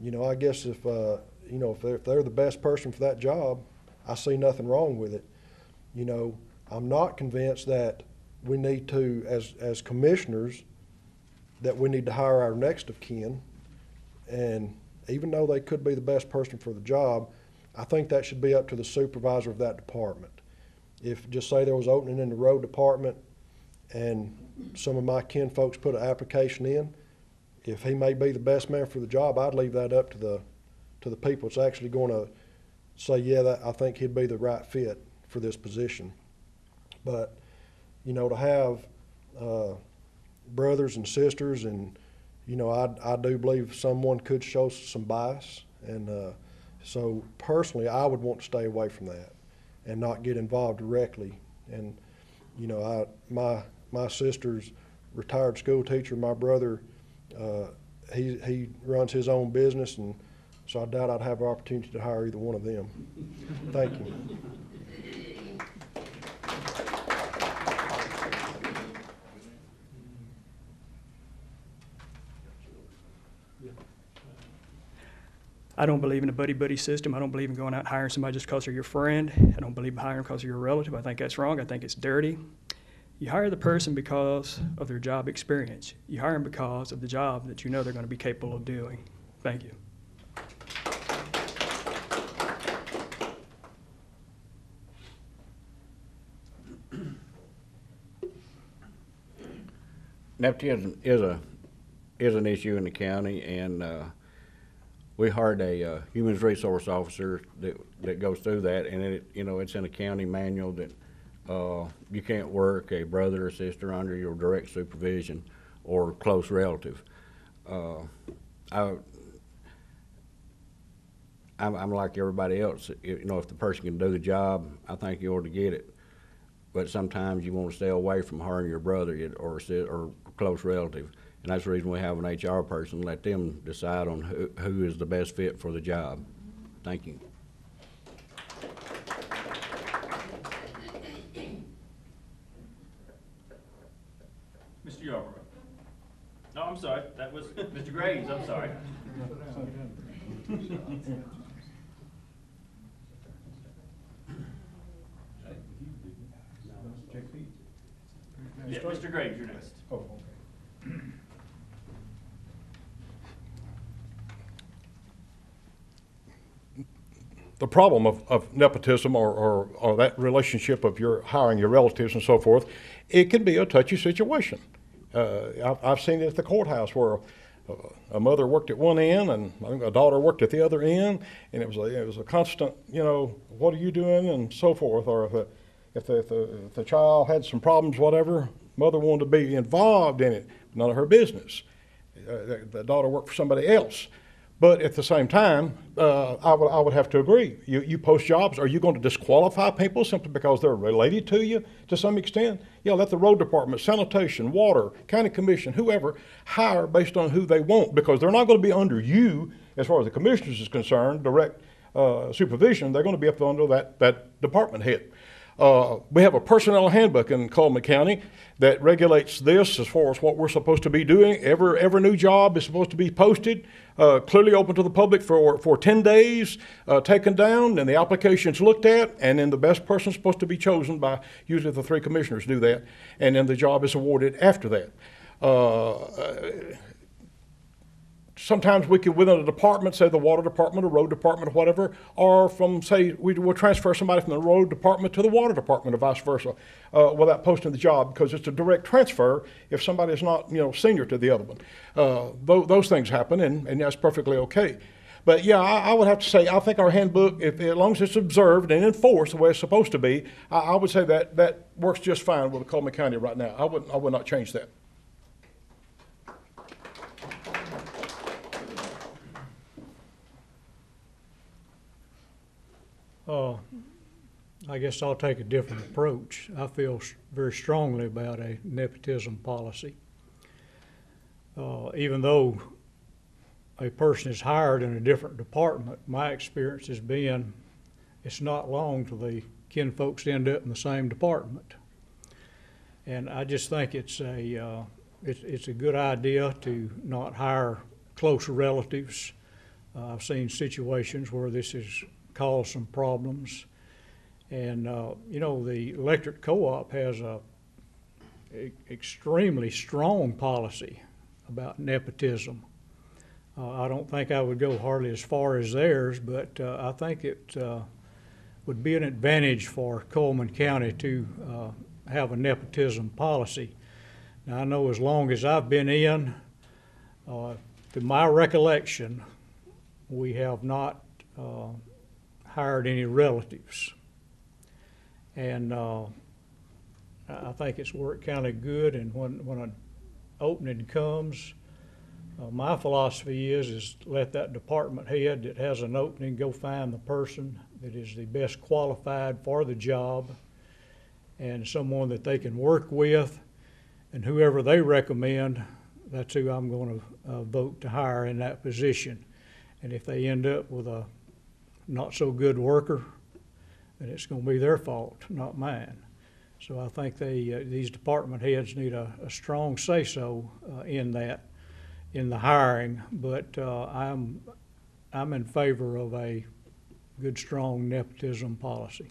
you know, I guess if you know, if they're the best person for that job, I see nothing wrong with it. You know, I'm not convinced that we need to, as commissioners, that we need to hire our next of kin. And even though they could be the best person for the job, I think that should be up to the supervisor of that department. If, just say there was opening in the road department and some of my kin folks put an application in, if he may be the best man for the job, I'd leave that up to the people that's actually going to say, yeah, I think he'd be the right fit for this position. But, you know, to have brothers and sisters, and, you know, I do believe someone could show some bias. And so personally, I would want to stay away from that and not get involved directly. And, you know, my sister's retired school teacher. My brother, he runs his own business, and so I doubt I'd have an opportunity to hire either one of them. Thank you. I don't believe in a buddy-buddy system. I don't believe in going out and hiring somebody just because they're your friend. I don't believe in hiring because you're a relative. I think that's wrong. I think it's dirty. You hire the person because of their job experience. You hire them because of the job that you know they're going to be capable of doing. Thank you. Nepotism is an issue in the county, and we hired a human resource officer that goes through that, and it's in a county manual that you can't work a brother or sister under your direct supervision or close relative. I'm like everybody else. You know, if the person can do the job, I think you ought to get it. But sometimes you want to stay away from hiring your brother or close relative. And that's the reason we have an HR person, let them decide on who is the best fit for the job. Thank you. Mr. Yarborough. No, I'm sorry. That was Mr. Graves. I'm sorry. Yeah, Mr. Graves, you're next. Oh, okay. The problem of nepotism or that relationship of your hiring your relatives and so forth, it can be a touchy situation. I've seen it at the courthouse where a mother worked at one end and I think a daughter worked at the other end, and it was a constant, you know, what are you doing and so forth. Or if the child had some problems, whatever, mother wanted to be involved in it, none of her business. The daughter worked for somebody else. But at the same time, I would have to agree. You post jobs, are you going to disqualify people simply because they're related to you to some extent? Yeah, let the road department, sanitation, water, county commission, whoever, hire based on who they want, because they're not going to be under you as far as the commissioners is concerned, direct supervision. They're going to be up under that department head. We have a personnel handbook in Coleman County that regulates this as far as what we're supposed to be doing. Every new job is supposed to be posted, clearly open to the public for 10 days, taken down, and the application's looked at, and then the best person's supposed to be chosen by, usually the 3 commissioners do that, and then the job is awarded after that. Sometimes we could, within a department, say the water department or road department or whatever, or from, say, we will transfer somebody from the road department to the water department or vice versa, without posting the job, because it's a direct transfer if somebody is not, senior to the other one. Those things happen, and that's perfectly okay. But yeah, I would have to say, I think our handbook, as long as it's observed and enforced the way it's supposed to be, I would say that works just fine with Coleman County right now. I would not change that. I guess I'll take a different approach. I feel very strongly about a nepotism policy. Even though a person is hired in a different department, my experience has been it's not long till the kinfolks end up in the same department. And I just think it's a good idea to not hire close relatives. I've seen situations where this has caused some problems. And, the electric co-op has a extremely strong policy about nepotism. I don't think I would go hardly as far as theirs, but I think it would be an advantage for Coleman County to have a nepotism policy. Now, I know as long as I've been in, to my recollection, we have not hired any relatives. And I think it's worked kind of good, and when an opening comes, my philosophy is let that department head that has an opening go find the person that is the best qualified for the job and someone that they can work with, and whoever they recommend, that's who I'm going to vote to hire in that position. And if they end up with a not so good worker, then it's going to be their fault, not mine. So I think these department heads need a strong say-so in that, in the hiring. But I'm in favor of a good, strong nepotism policy.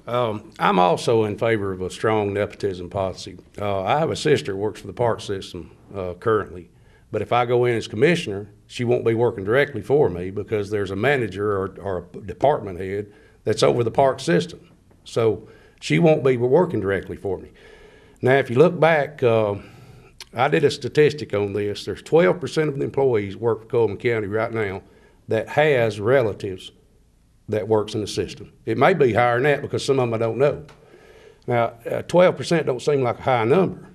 I'm also in favor of a strong nepotism policy. I have a sister who works for the park system currently, but if I go in as commissioner, she won't be working directly for me because there's a manager or a department head that's over the park system. So she won't be working directly for me. Now, if you look back, I did a statistic on this. There's 12% of the employees work for Coleman County right now that has relatives that works in the system. It may be higher than that because some of them I don't know. Now, 12% don't seem like a high number,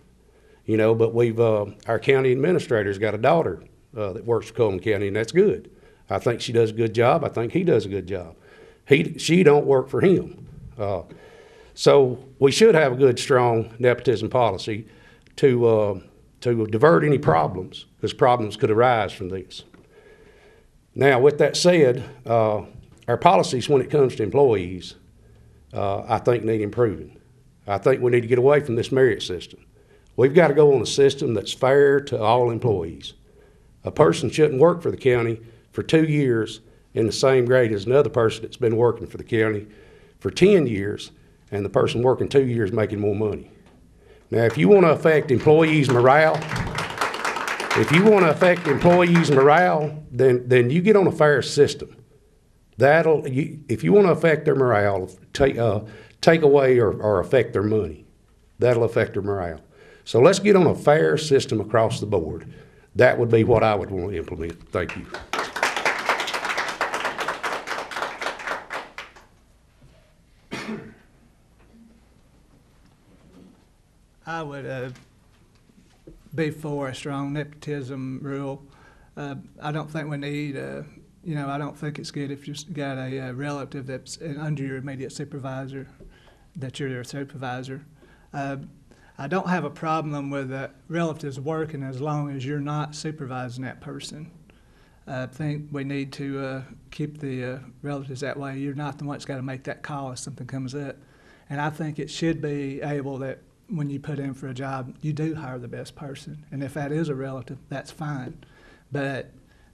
but our county administrator's got a daughter that works for Coleman County, and that's good. I think she does a good job. I think he does a good job. She don't work for him. So we should have a good, strong nepotism policy to divert any problems, because problems could arise from this. Now, with that said, our policies when it comes to employees, I think need improving. I think we need to get away from this merit system. We've got to go on a system that's fair to all employees. A person shouldn't work for the county for 2 years in the same grade as another person that's been working for the county for 10 years, and the person working 2 years making more money. Now, if you want to affect employees' morale, then you get on a fair system. If you want to affect their morale, take away or affect their money, that'll affect their morale. So let's get on a fair system across the board. That would be what I would want to implement. Thank you. I would be for a strong nepotism rule. I don't think we need, I don't think it's good if you've got a relative that's under your immediate supervisor, that you're their supervisor. I don't have a problem with relatives working as long as you're not supervising that person. I think we need to keep the relatives that way. You're not the one that's got to make that call if something comes up. And I think it should be able that when you put in for a job, you do hire the best person. And if that is a relative, that's fine. But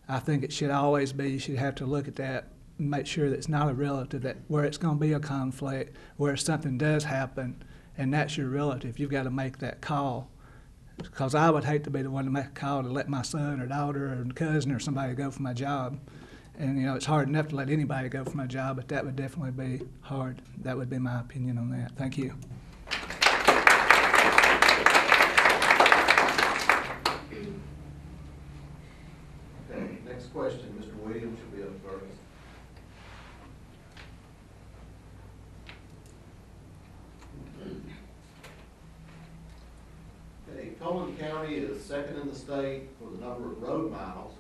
I think it should always be, you should have to look at that and make sure that it's not a relative, that where it's going to be a conflict, where something does happen, and that's your relative, you've got to make that call. Because I would hate to be the one to make a call to let my son or daughter or cousin or somebody go for my job. And, you know, it's hard enough to let anybody go for my job, but that would definitely be hard. That would be my opinion on that. Thank you. Okay, next question, Mr. Williams should be up first. Okay, Coleman County is second in the state for the number of road miles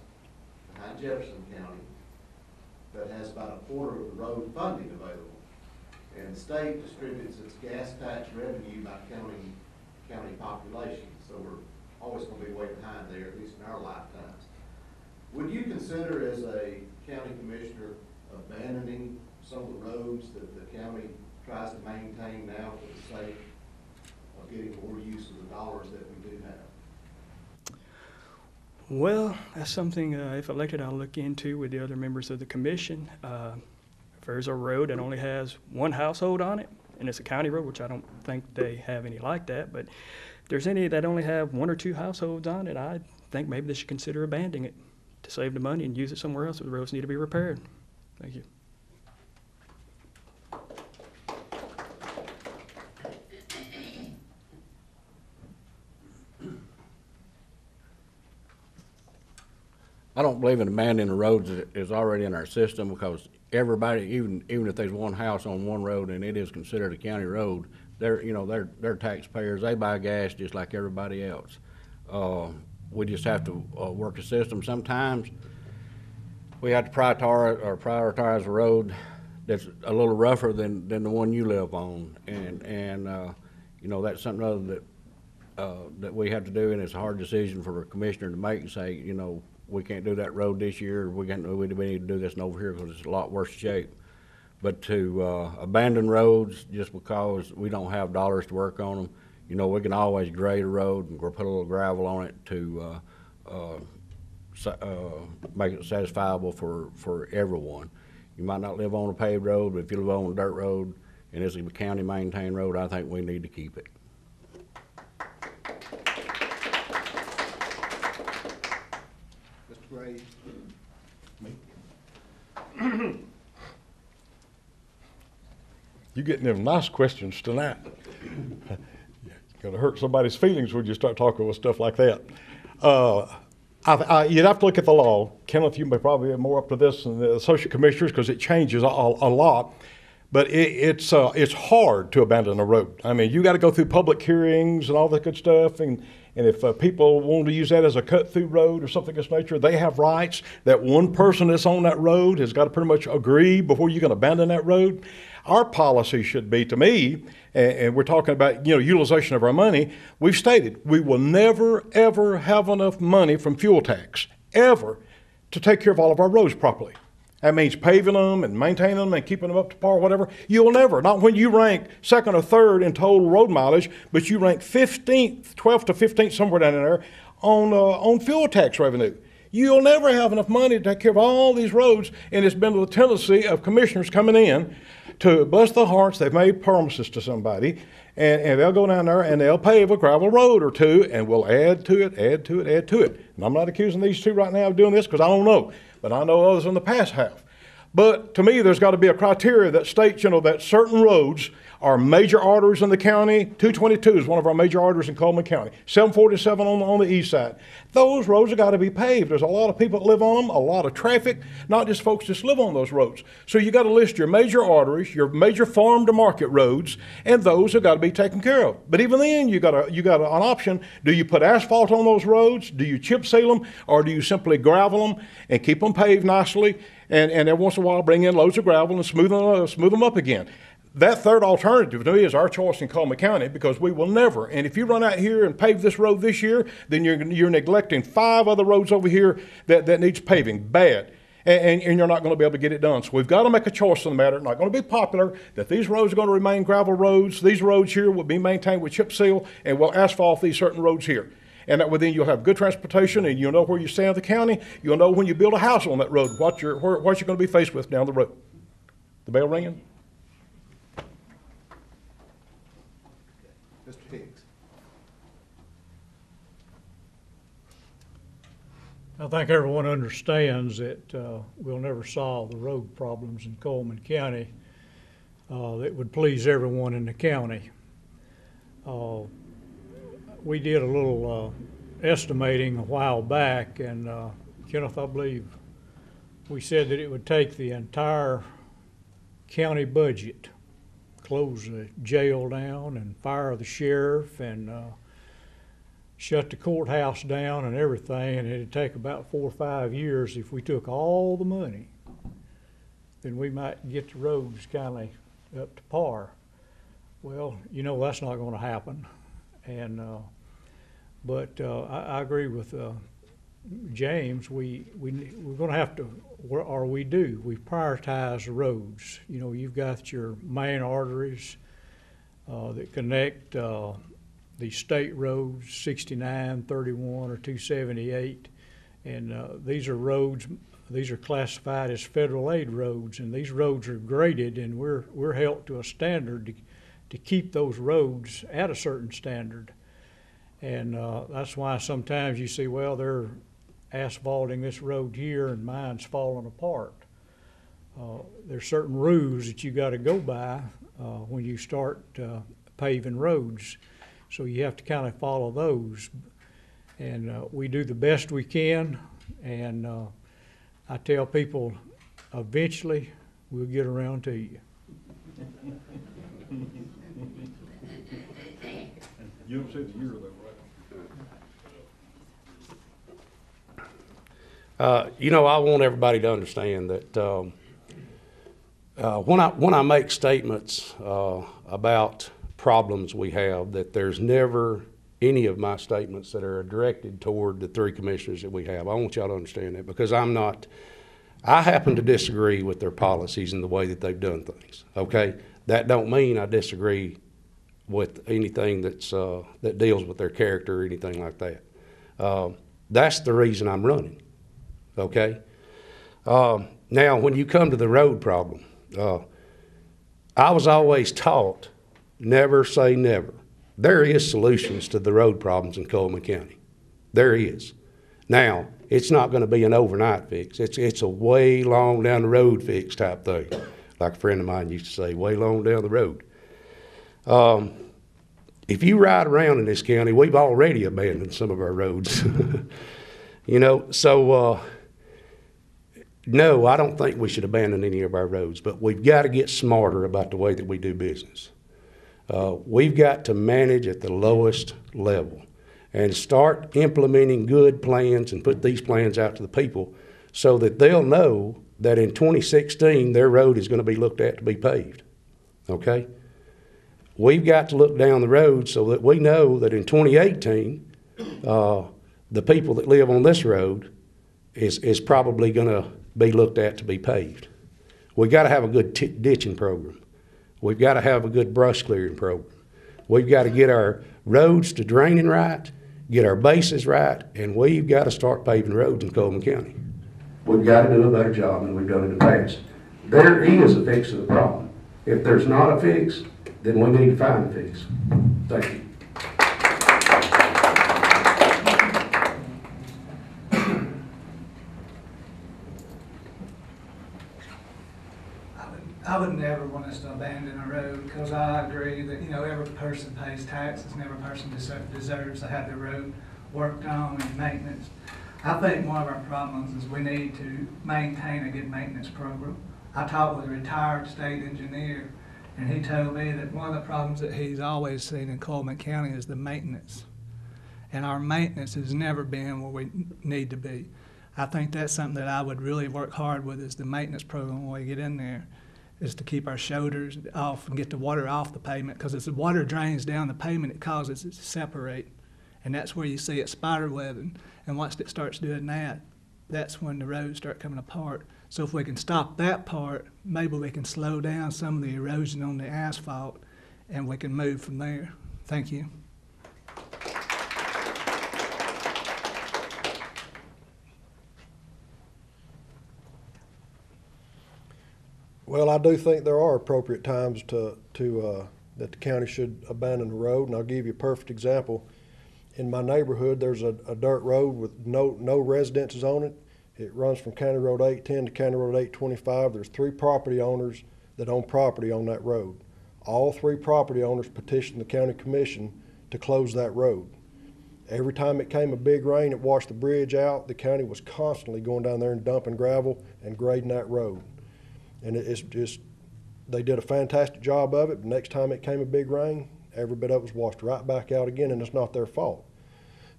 behind Jefferson County, but has about a quarter of the road funding available. And the state distributes its gas tax revenue by county population, so we're always going to be way behind there, at least in our lifetimes. Would you consider, as a county commissioner, abandoning some of the roads that the county tries to maintain now for the sake of getting more use of the dollars that we do have? Well, that's something, if elected, I'll look into with the other members of the commission. If there's a road that only has one household on it, and it's a county road, which I don't think they have any like that, but if there's any that only have one or two households on it, I think maybe they should consider abandoning it to save the money and use it somewhere else if the roads need to be repaired. Thank you. I don't believe in abandoning the roads that is already in our system, because everybody, even if there's one house on one road and it is considered a county road, they're taxpayers. They buy gas just like everybody else. We just have to work the system. Sometimes we have to prioritize a road that's a little rougher than the one you live on, and that's something other that we have to do, and it's a hard decision for a commissioner to make and say, we can't do that road this year. We need to do this over here because it's a lot worse shape. But to abandon roads just because we don't have dollars to work on them, we can always grade a road and put a little gravel on it to make it satisfiable for everyone. You might not live on a paved road, but if you live on a dirt road and it's a county maintained road, I think we need to keep it. Gray. You getting them nice questions tonight. Gonna hurt somebody's feelings when you start talking with stuff like that. You'd have to look at the law. Kenneth, you may probably be more up to this than the associate commissioners because it changes a lot. But it's hard to abandon a road. I mean, you got to go through public hearings and all that good stuff, and if people want to use that as a cut-through road or something of this nature, they have rights. That one person that's on that road has got to pretty much agree before you can abandon that road. Our policy should be, to me, and we're talking about utilization of our money, we've stated we will never, ever have enough money from fuel tax, ever, to take care of all of our roads properly. That means paving them and maintaining them and keeping them up to par, whatever. You'll never, not when you rank second or third in total road mileage, but you rank 15th, 12th to 15th, somewhere down in there, on fuel tax revenue. You'll never have enough money to take care of all these roads, and it's been the tendency of commissioners coming in to bless their hearts. They've made promises to somebody, and they'll go down there and they'll pave a gravel road or two, and we'll add to it. And I'm not accusing these two right now of doing this because I don't know, but I know others in the past have. But to me, there's got to be a criteria that states, that certain roads are major arteries in the county. 222 is one of our major arteries in Coleman County. 747 on the east side. Those roads have got to be paved. There's a lot of people that live on them, a lot of traffic, not just folks just live on those roads. So you got to list your major arteries, your major farm to market roads, and those have got to be taken care of. But even then, you got an option. Do you put asphalt on those roads? Do you chip seal them? Or do you simply gravel them and keep them paved nicely? And every once in a while bring in loads of gravel and smooth them up again. that third alternative to me is our choice in Coleman County, because we will never, and if you run out here and pave this road this year, then you're neglecting 5 other roads over here that needs paving bad. And you're not going to be able to get it done. So we've got to make a choice on the matter. It's not going to be popular that these roads are going to remain gravel roads. These roads here will be maintained with chip seal, and we'll asphalt these certain roads here. And that way then you'll have good transportation, and you'll know where you stand in the county. You'll know when you build a house on that road what you're going to be faced with down the road. The bell ringing? Mr. Hicks. I think everyone understands that we'll never solve the road problems in Coleman County that would please everyone in the county. We did a little estimating a while back, and Kenneth, I believe we said that it would take the entire county budget, close the jail down and fire the sheriff and shut the courthouse down and everything, and it'd take about 4 or 5 years. If we took all the money, then we might get the roads kind of up to par. Well, you know, that's not going to happen. And but I agree with James. We're going to have to, or we do. We prioritize the roads. You know, you've got your main arteries that connect the state roads, 69, 31, or 278, and these are roads. These are classified as federal aid roads, and these roads are graded, and we're held to a standard to keep those roads at a certain standard. And that's why sometimes you see, well, they're asphalting this road here and mine's falling apart. There's certain rules that you got to go by when you start paving roads. So you have to kind of follow those. And we do the best we can. And I tell people, eventually we'll get around to you. You don't say the year though, right? You know, I want everybody to understand that when I make statements about problems we have, that there's never any of my statements that are directed toward the 3 commissioners that we have. I want y'all to understand that, because I happen to disagree with their policies and the way that they've done things, okay? That don't mean I disagree with anything that's that deals with their character or anything like that. That's the reason I'm running, okay? Now, when you come to the road problem, I was always taught, never say never. There is solutions to the road problems in Coleman County. There is. Now, it's not going to be an overnight fix. It's a way long down the road fix type thing. Like a friend of mine used to say, way long down the road. If you ride around in this county, we've already abandoned some of our roads. You know, so no, I don't think we should abandon any of our roads, but we've got to get smarter about the way that we do business. We've got to manage at the lowest level and start implementing good plans and put these plans out to the people so that they'll know that in 2016 their road is going to be looked at to be paved, okay? We've got to look down the road so that we know that in 2018 the people that live on this road is probably going to be looked at to be paved. We've got to have a good ditching program. We've got to have a good brush clearing program. We've got to get our roads to draining right, get our bases right, and we've got to start paving roads in Coleman County. We've got to do a better job than we've done in the past. There is a fix to the problem. If there's not a fix, then we need to find a fix. Thank you. I would never want us to abandon a road, because I agree that, you know, every person pays taxes and every person deserves to have their road worked on and maintenance. I think one of our problems is we need to maintain a good maintenance program. I talked with a retired state engineer, and he told me that one of the problems that he's always seen in Coleman County is the maintenance. And our maintenance has never been where we need to be. I think that's something that I would really work hard with, is the maintenance program when we get in there. is to keep our shoulders off and get the water off the pavement, because as the water drains down the pavement, it causes it to separate. And that's where you see it spider webbing. And once it starts doing that, that's when the roads start coming apart. So if we can stop that part, maybe we can slow down some of the erosion on the asphalt, and we can move from there. Thank you. Well, I do think there are appropriate times that the county should abandon the road, and I'll give you a perfect example. In my neighborhood, there's a dirt road with no residences on it. It runs from County Road 810 to County Road 825. There's 3 property owners that own property on that road. All 3 property owners petitioned the county commission to close that road. Every time it came a big rain, it washed the bridge out. The county was constantly going down there and dumping gravel and grading that road. And it's just, they did a fantastic job of it, but next time it came a big rain, every bit of it was washed right back out again, and it's not their fault.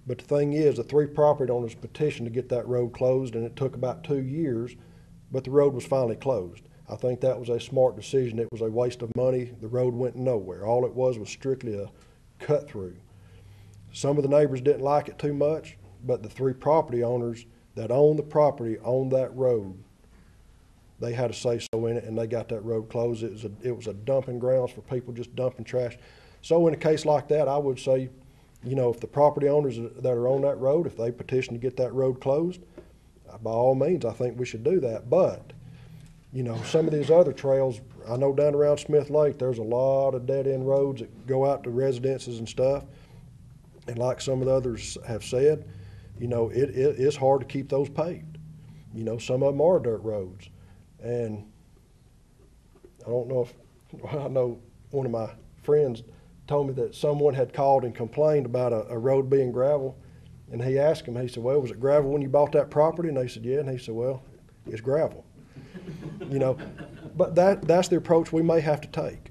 But the thing is, the 3 property owners petitioned to get that road closed, and it took about 2 years, but the road was finally closed. I think that was a smart decision. It was a waste of money. The road went nowhere. All it was strictly a cut through. Some of the neighbors didn't like it too much, but the 3 property owners that owned the property on that road, they had a say-so in it, and they got that road closed. It was a dumping grounds for people just dumping trash. So in a case like that, I would say, you know, if the property owners that are on that road, if they petition to get that road closed, by all means, I think we should do that. But, you know, some of these other trails, I know down around Smith Lake, there's a lot of dead-end roads that go out to residences and stuff. And like some of the others have said, you know, it is hard to keep those paved. You know, some of them are dirt roads. And I don't know if, I know one of my friends told me that someone had called and complained about a road being gravel. And he asked him, he said, well, was it gravel when you bought that property? And they said, yeah. And he said, well, it's gravel. You know, but that's the approach we may have to take.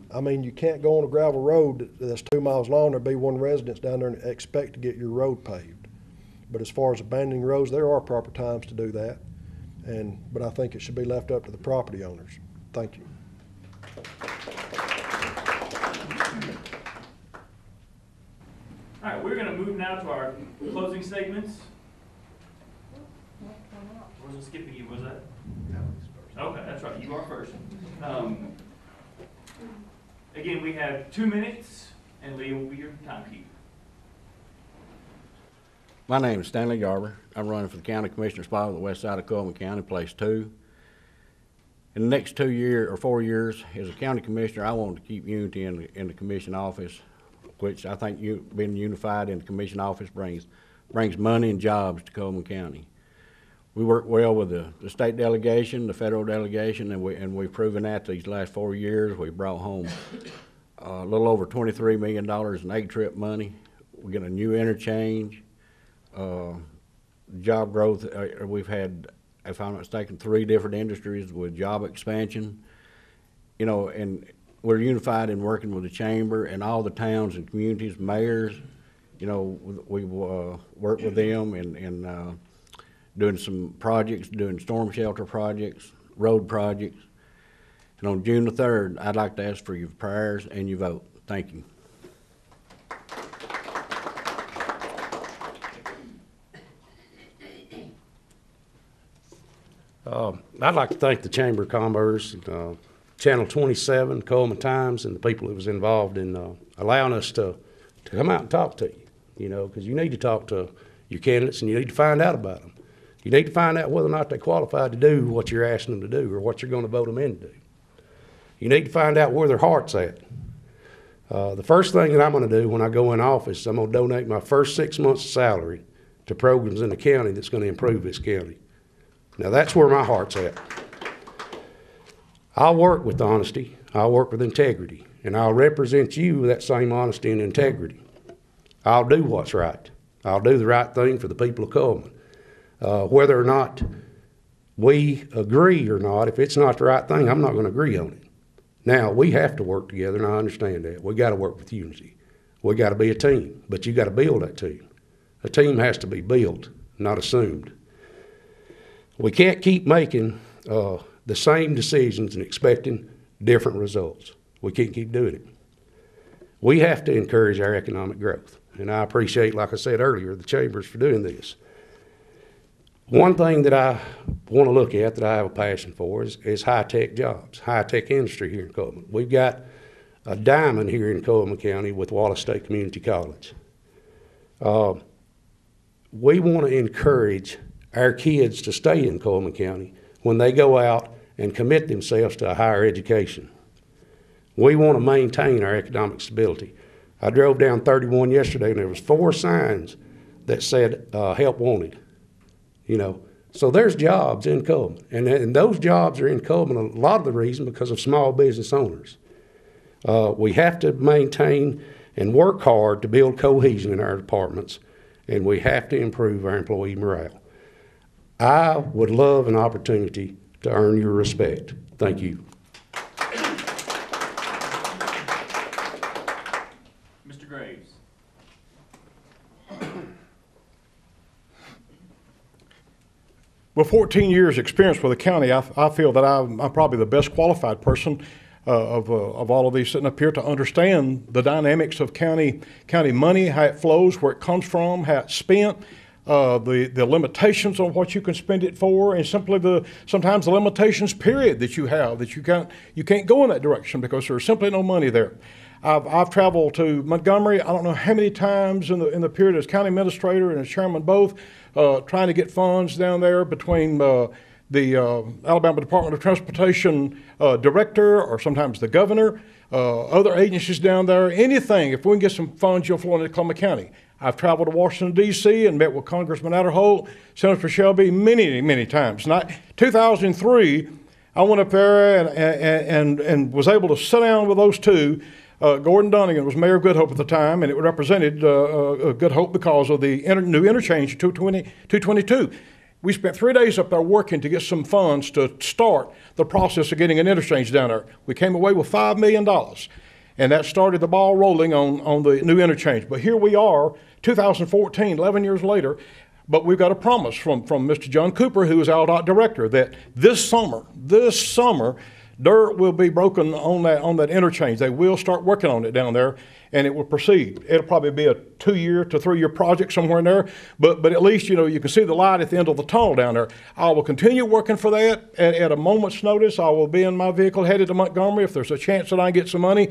I mean, you can't go on a gravel road that's 2 miles long, there'll be one residence down there and expect to get your road paved. But as far as abandoning roads, there are proper times to do that. But I think it should be left up to the property owners. Thank you. All right, we're going to move now to our closing statements. Or was it skipping you? Was that? Okay, that's right. You are first. Again, we have 2 minutes, and Lee will be your timekeeper. My name is Stanley Garber. I'm running for the county commissioner spot on the west side of Coleman County, place 2. In the next 4 years, as a county commissioner, I want to keep unity in the commission office, which I think being unified in the commission office brings money and jobs to Coleman County. We work well with the state delegation, the federal delegation, and we've proven that these last 4 years. We brought home a little over $23 million in egg trip money. We get a new interchange. Job growth, we've had, if I'm not mistaken, 3 different industries with job expansion. You know, and we're unified in working with the chamber and all the towns and communities, mayors. You know, we work with them and doing some projects, doing storm shelter projects, road projects. And on June the 3rd, I'd like to ask for your prayers and your vote. Thank you. I'd like to thank the Chamber of Commerce, Channel 27, Coleman Times, and the people that was involved in allowing us to come out and talk to you, you know, because you need to talk to your candidates and you need to find out about them. You need to find out whether or not they're qualified to do what you're asking them to do or what you're going to vote them in to do. You need to find out where their heart's at. The first thing that I'm going to do when I go in office, I'm going to donate my first 6 months' salary to programs in the county that's going to improve this county. Now, that's where my heart's at. I'll work with honesty, I'll work with integrity, and I'll represent you with that same honesty and integrity. I'll do what's right. I'll do the right thing for the people of Coleman. Whether or not we agree or not, if it's not the right thing, I'm not going to agree on it. Now, we have to work together, and I understand that. We got to work with unity. We got to be a team, but you got to build that team. A team has to be built, not assumed. We can't keep making the the same decisions and expecting different results. We can't keep doing it. We have to encourage our economic growth. And I appreciate, like I said earlier, the chambers for doing this. One thing that I want to look at that I have a passion for is high-tech jobs, high-tech industry here in Coleman. We've got a diamond here in Coleman County with Wallace State Community College. We want to encourage our kids to stay in Coleman County when they go out and commit themselves to a higher education. We want to maintain our economic stability. I drove down 31 yesterday and there was 4 signs that said help wanted. You know, so there's jobs in Coleman, and those jobs are in Coleman a lot of the reason because of small business owners. We have to maintain and work hard to build cohesion in our departments, and we have to improve our employee morale. I would love an opportunity to earn your respect. Thank you. Mr. Graves. With 14 years experience with the county, I feel that I'm probably the best qualified person of all of these sitting up here to understand the dynamics of county money, how it flows, where it comes from, how it's spent, the limitations on what you can spend it for, and simply sometimes the limitations period that you have, that you can't go in that direction because there's simply no money there. I've traveled to Montgomery, I don't know how many times in the period as county administrator and as chairman both, trying to get funds down there between the Alabama Department of Transportation director or sometimes the governor, other agencies down there, anything. If we can get some funds, you'll flow into Coleman County. I've traveled to Washington, D.C. and met with Congressman Adderholt, Senator Shelby many, many times. In 2003, I went up there and was able to sit down with those two. Gordon Dunnigan was mayor of Good Hope at the time, and it represented Good Hope because of the new interchange 222. We spent 3 days up there working to get some funds to start the process of getting an interchange down there. We came away with $5 million, and that started the ball rolling on the new interchange. But here we are, 2014, 11 years later, but we've got a promise from Mr. John Cooper, who is our DOT director, that this summer, dirt will be broken on that interchange. They will start working on it down there, and it will proceed. It'll probably be a 2-year to 3-year project somewhere in there, but at least, you know, you can see the light at the end of the tunnel down there. I will continue working for that. At a moment's notice, I will be in my vehicle headed to Montgomery if there's a chance that I get some money,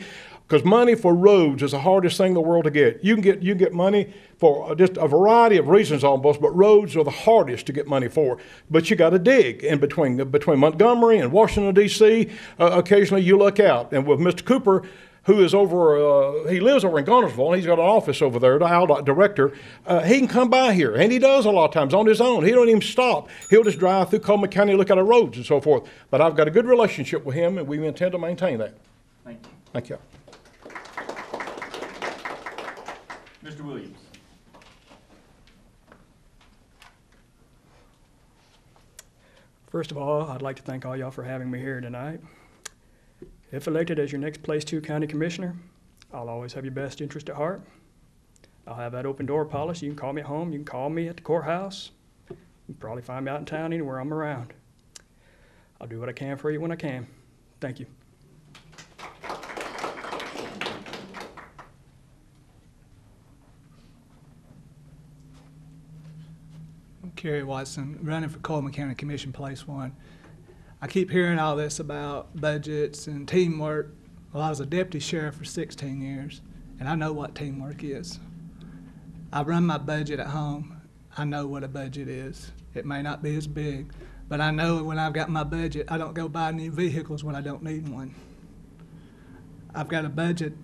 because money for roads is the hardest thing in the world to get. You can get money for just a variety of reasons almost, but roads are the hardest to get money for. But you got to dig in between Montgomery and Washington, D.C. Occasionally you look out. And with Mr. Cooper, who is he lives over in Gunnersville, and he's got an office over there, the ALDOT director, he can come by here, and he does a lot of times on his own. He don't even stop. He'll just drive through Coleman County, look at our roads and so forth. But I've got a good relationship with him, and we intend to maintain that. Thank you. Thank you. Mr. Williams. First of all, I'd like to thank all y'all for having me here tonight. If elected as your next Place 2 County Commissioner, I'll always have your best interest at heart. I'll have that open door policy. You can call me at home. You can call me at the courthouse. You can probably find me out in town anywhere I'm around. I'll do what I can for you when I can. Thank you. I'm Kerry Watson, running for Coleman County Commission Place 1. I keep hearing all this about budgets and teamwork. Well, I was a deputy sheriff for 16 years, and I know what teamwork is. I run my budget at home. I know what a budget is. It may not be as big, but I know when I've got my budget, I don't go buy new vehicles when I don't need one. I've got a budget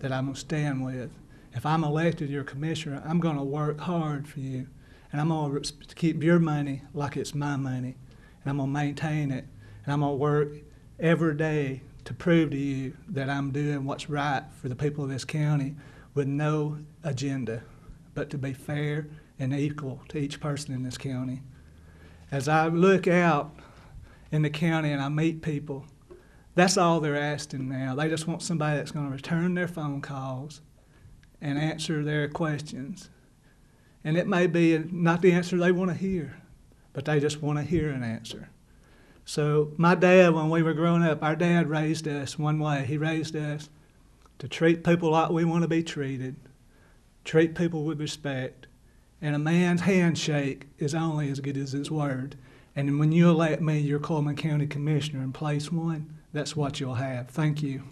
that I'm going to stand with. If I'm elected your commissioner, I'm going to work hard for you, and I'm going to keep your money like it's my money. And I'm going to maintain it, and I'm going to work every day to prove to you that I'm doing what's right for the people of this county with no agenda, but to be fair and equal to each person in this county. As I look out in the county and I meet people, that's all they're asking now. They just want somebody that's going to return their phone calls and answer their questions. And it may be not the answer they want to hear, but they just want to hear an answer. So my dad, when we were growing up, our dad raised us one way. He raised us to treat people like we want to be treated, treat people with respect, and a man's handshake is only as good as his word. And when you elect me your Coleman County Commissioner in place one, that's what you'll have. Thank you.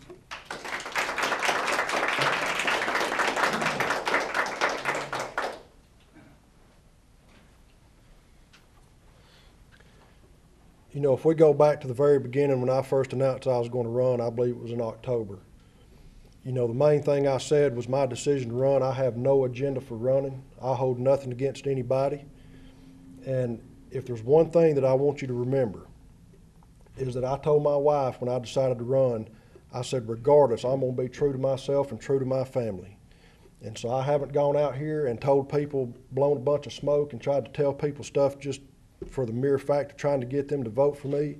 You know, if we go back to the very beginning when I first announced I was going to run, I believe it was in October. You know, the main thing I said was my decision to run. I have no agenda for running. I hold nothing against anybody. And if there's one thing that I want you to remember is that I told my wife when I decided to run, I said, regardless, I'm going to be true to myself and true to my family. And so I haven't gone out here and told people, blown a bunch of smoke and tried to tell people stuff just for the mere fact of trying to get them to vote for me.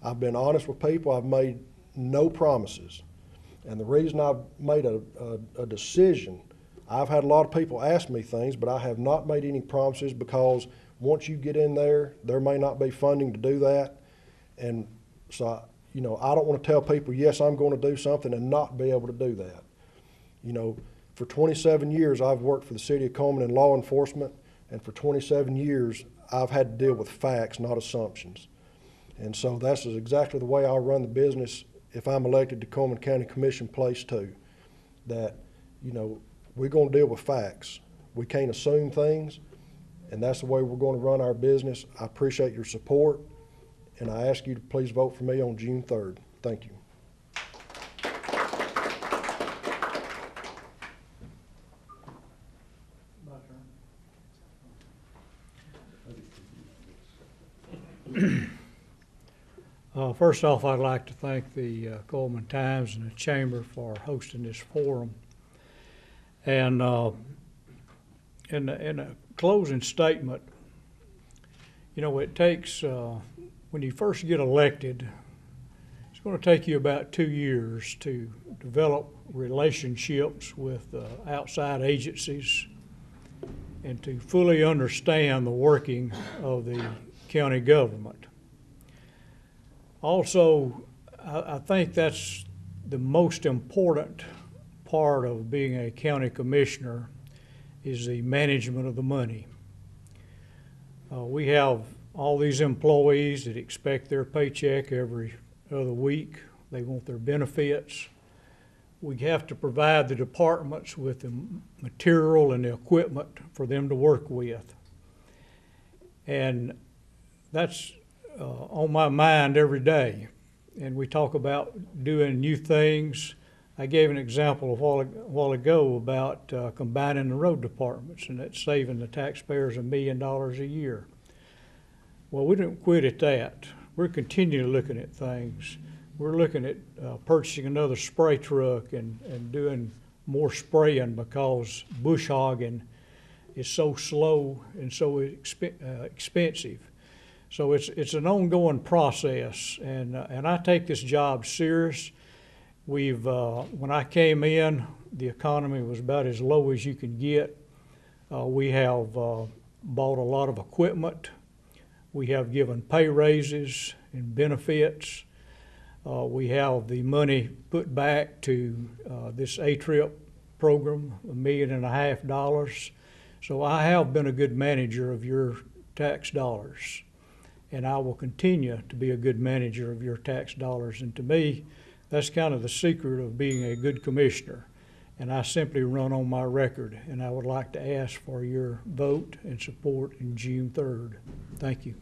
I've been honest with people. I've made no promises. And the reason I've made a decision, I've had a lot of people ask me things, but I have not made any promises because once you get in there, there may not be funding to do that. And so, you know, I don't want to tell people, yes, I'm going to do something and not be able to do that. You know, for 27 years, I've worked for the city of Coleman in law enforcement, and for 27 years, I've had to deal with facts, not assumptions. And so that's exactly the way I'll run the business if I'm elected to Coleman County Commission Place 2. That, you know, we're going to deal with facts. We can't assume things, and that's the way we're going to run our business. I appreciate your support, and I ask you to please vote for me on June 3rd. Thank you. First off, I'd like to thank the Coleman Times and the Chamber for hosting this forum. And in a closing statement, you know, it takes, when you first get elected, it's going to take you about 2 years to develop relationships with outside agencies and to fully understand the working of the county government. Also, I think that's the most important part of being a county commissioner is the management of the money. We have all these employees that expect their paycheck every other week. They want their benefits. We have to provide the departments with the material and the equipment for them to work with. And that's on my mind every day. And we talk about doing new things. I gave an example a while ago about combining the road departments, and that's saving the taxpayers $1 million a year. Well, we didn't quit at that. We're continually looking at things. We're looking at purchasing another spray truck and doing more spraying because bush hogging is so slow and so expensive. So it's an ongoing process, and I take this job serious. We've when I came in, the economy was about as low as you can get. We have bought a lot of equipment. We have given pay raises and benefits. We have the money put back to this A-TRIP program, $1.5 million. So I have been a good manager of your tax dollars, and I will continue to be a good manager of your tax dollars. And to me, that's kind of the secret of being a good commissioner. And I simply run on my record, and I would like to ask for your vote and support in June 3rd. Thank you.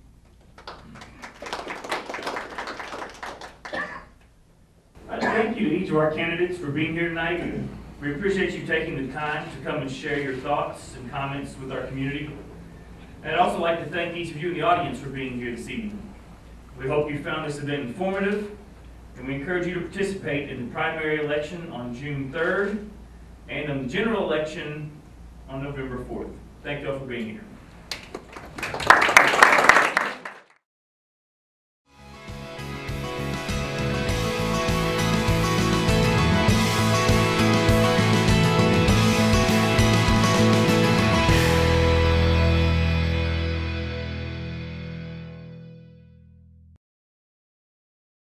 Thank you to each of our candidates for being here tonight. We appreciate you taking the time to come and share your thoughts and comments with our community. And I'd also like to thank each of you in the audience for being here this evening. We hope you found this event informative, and we encourage you to participate in the primary election on June 3rd and in the general election on November 4th. Thank you all for being here.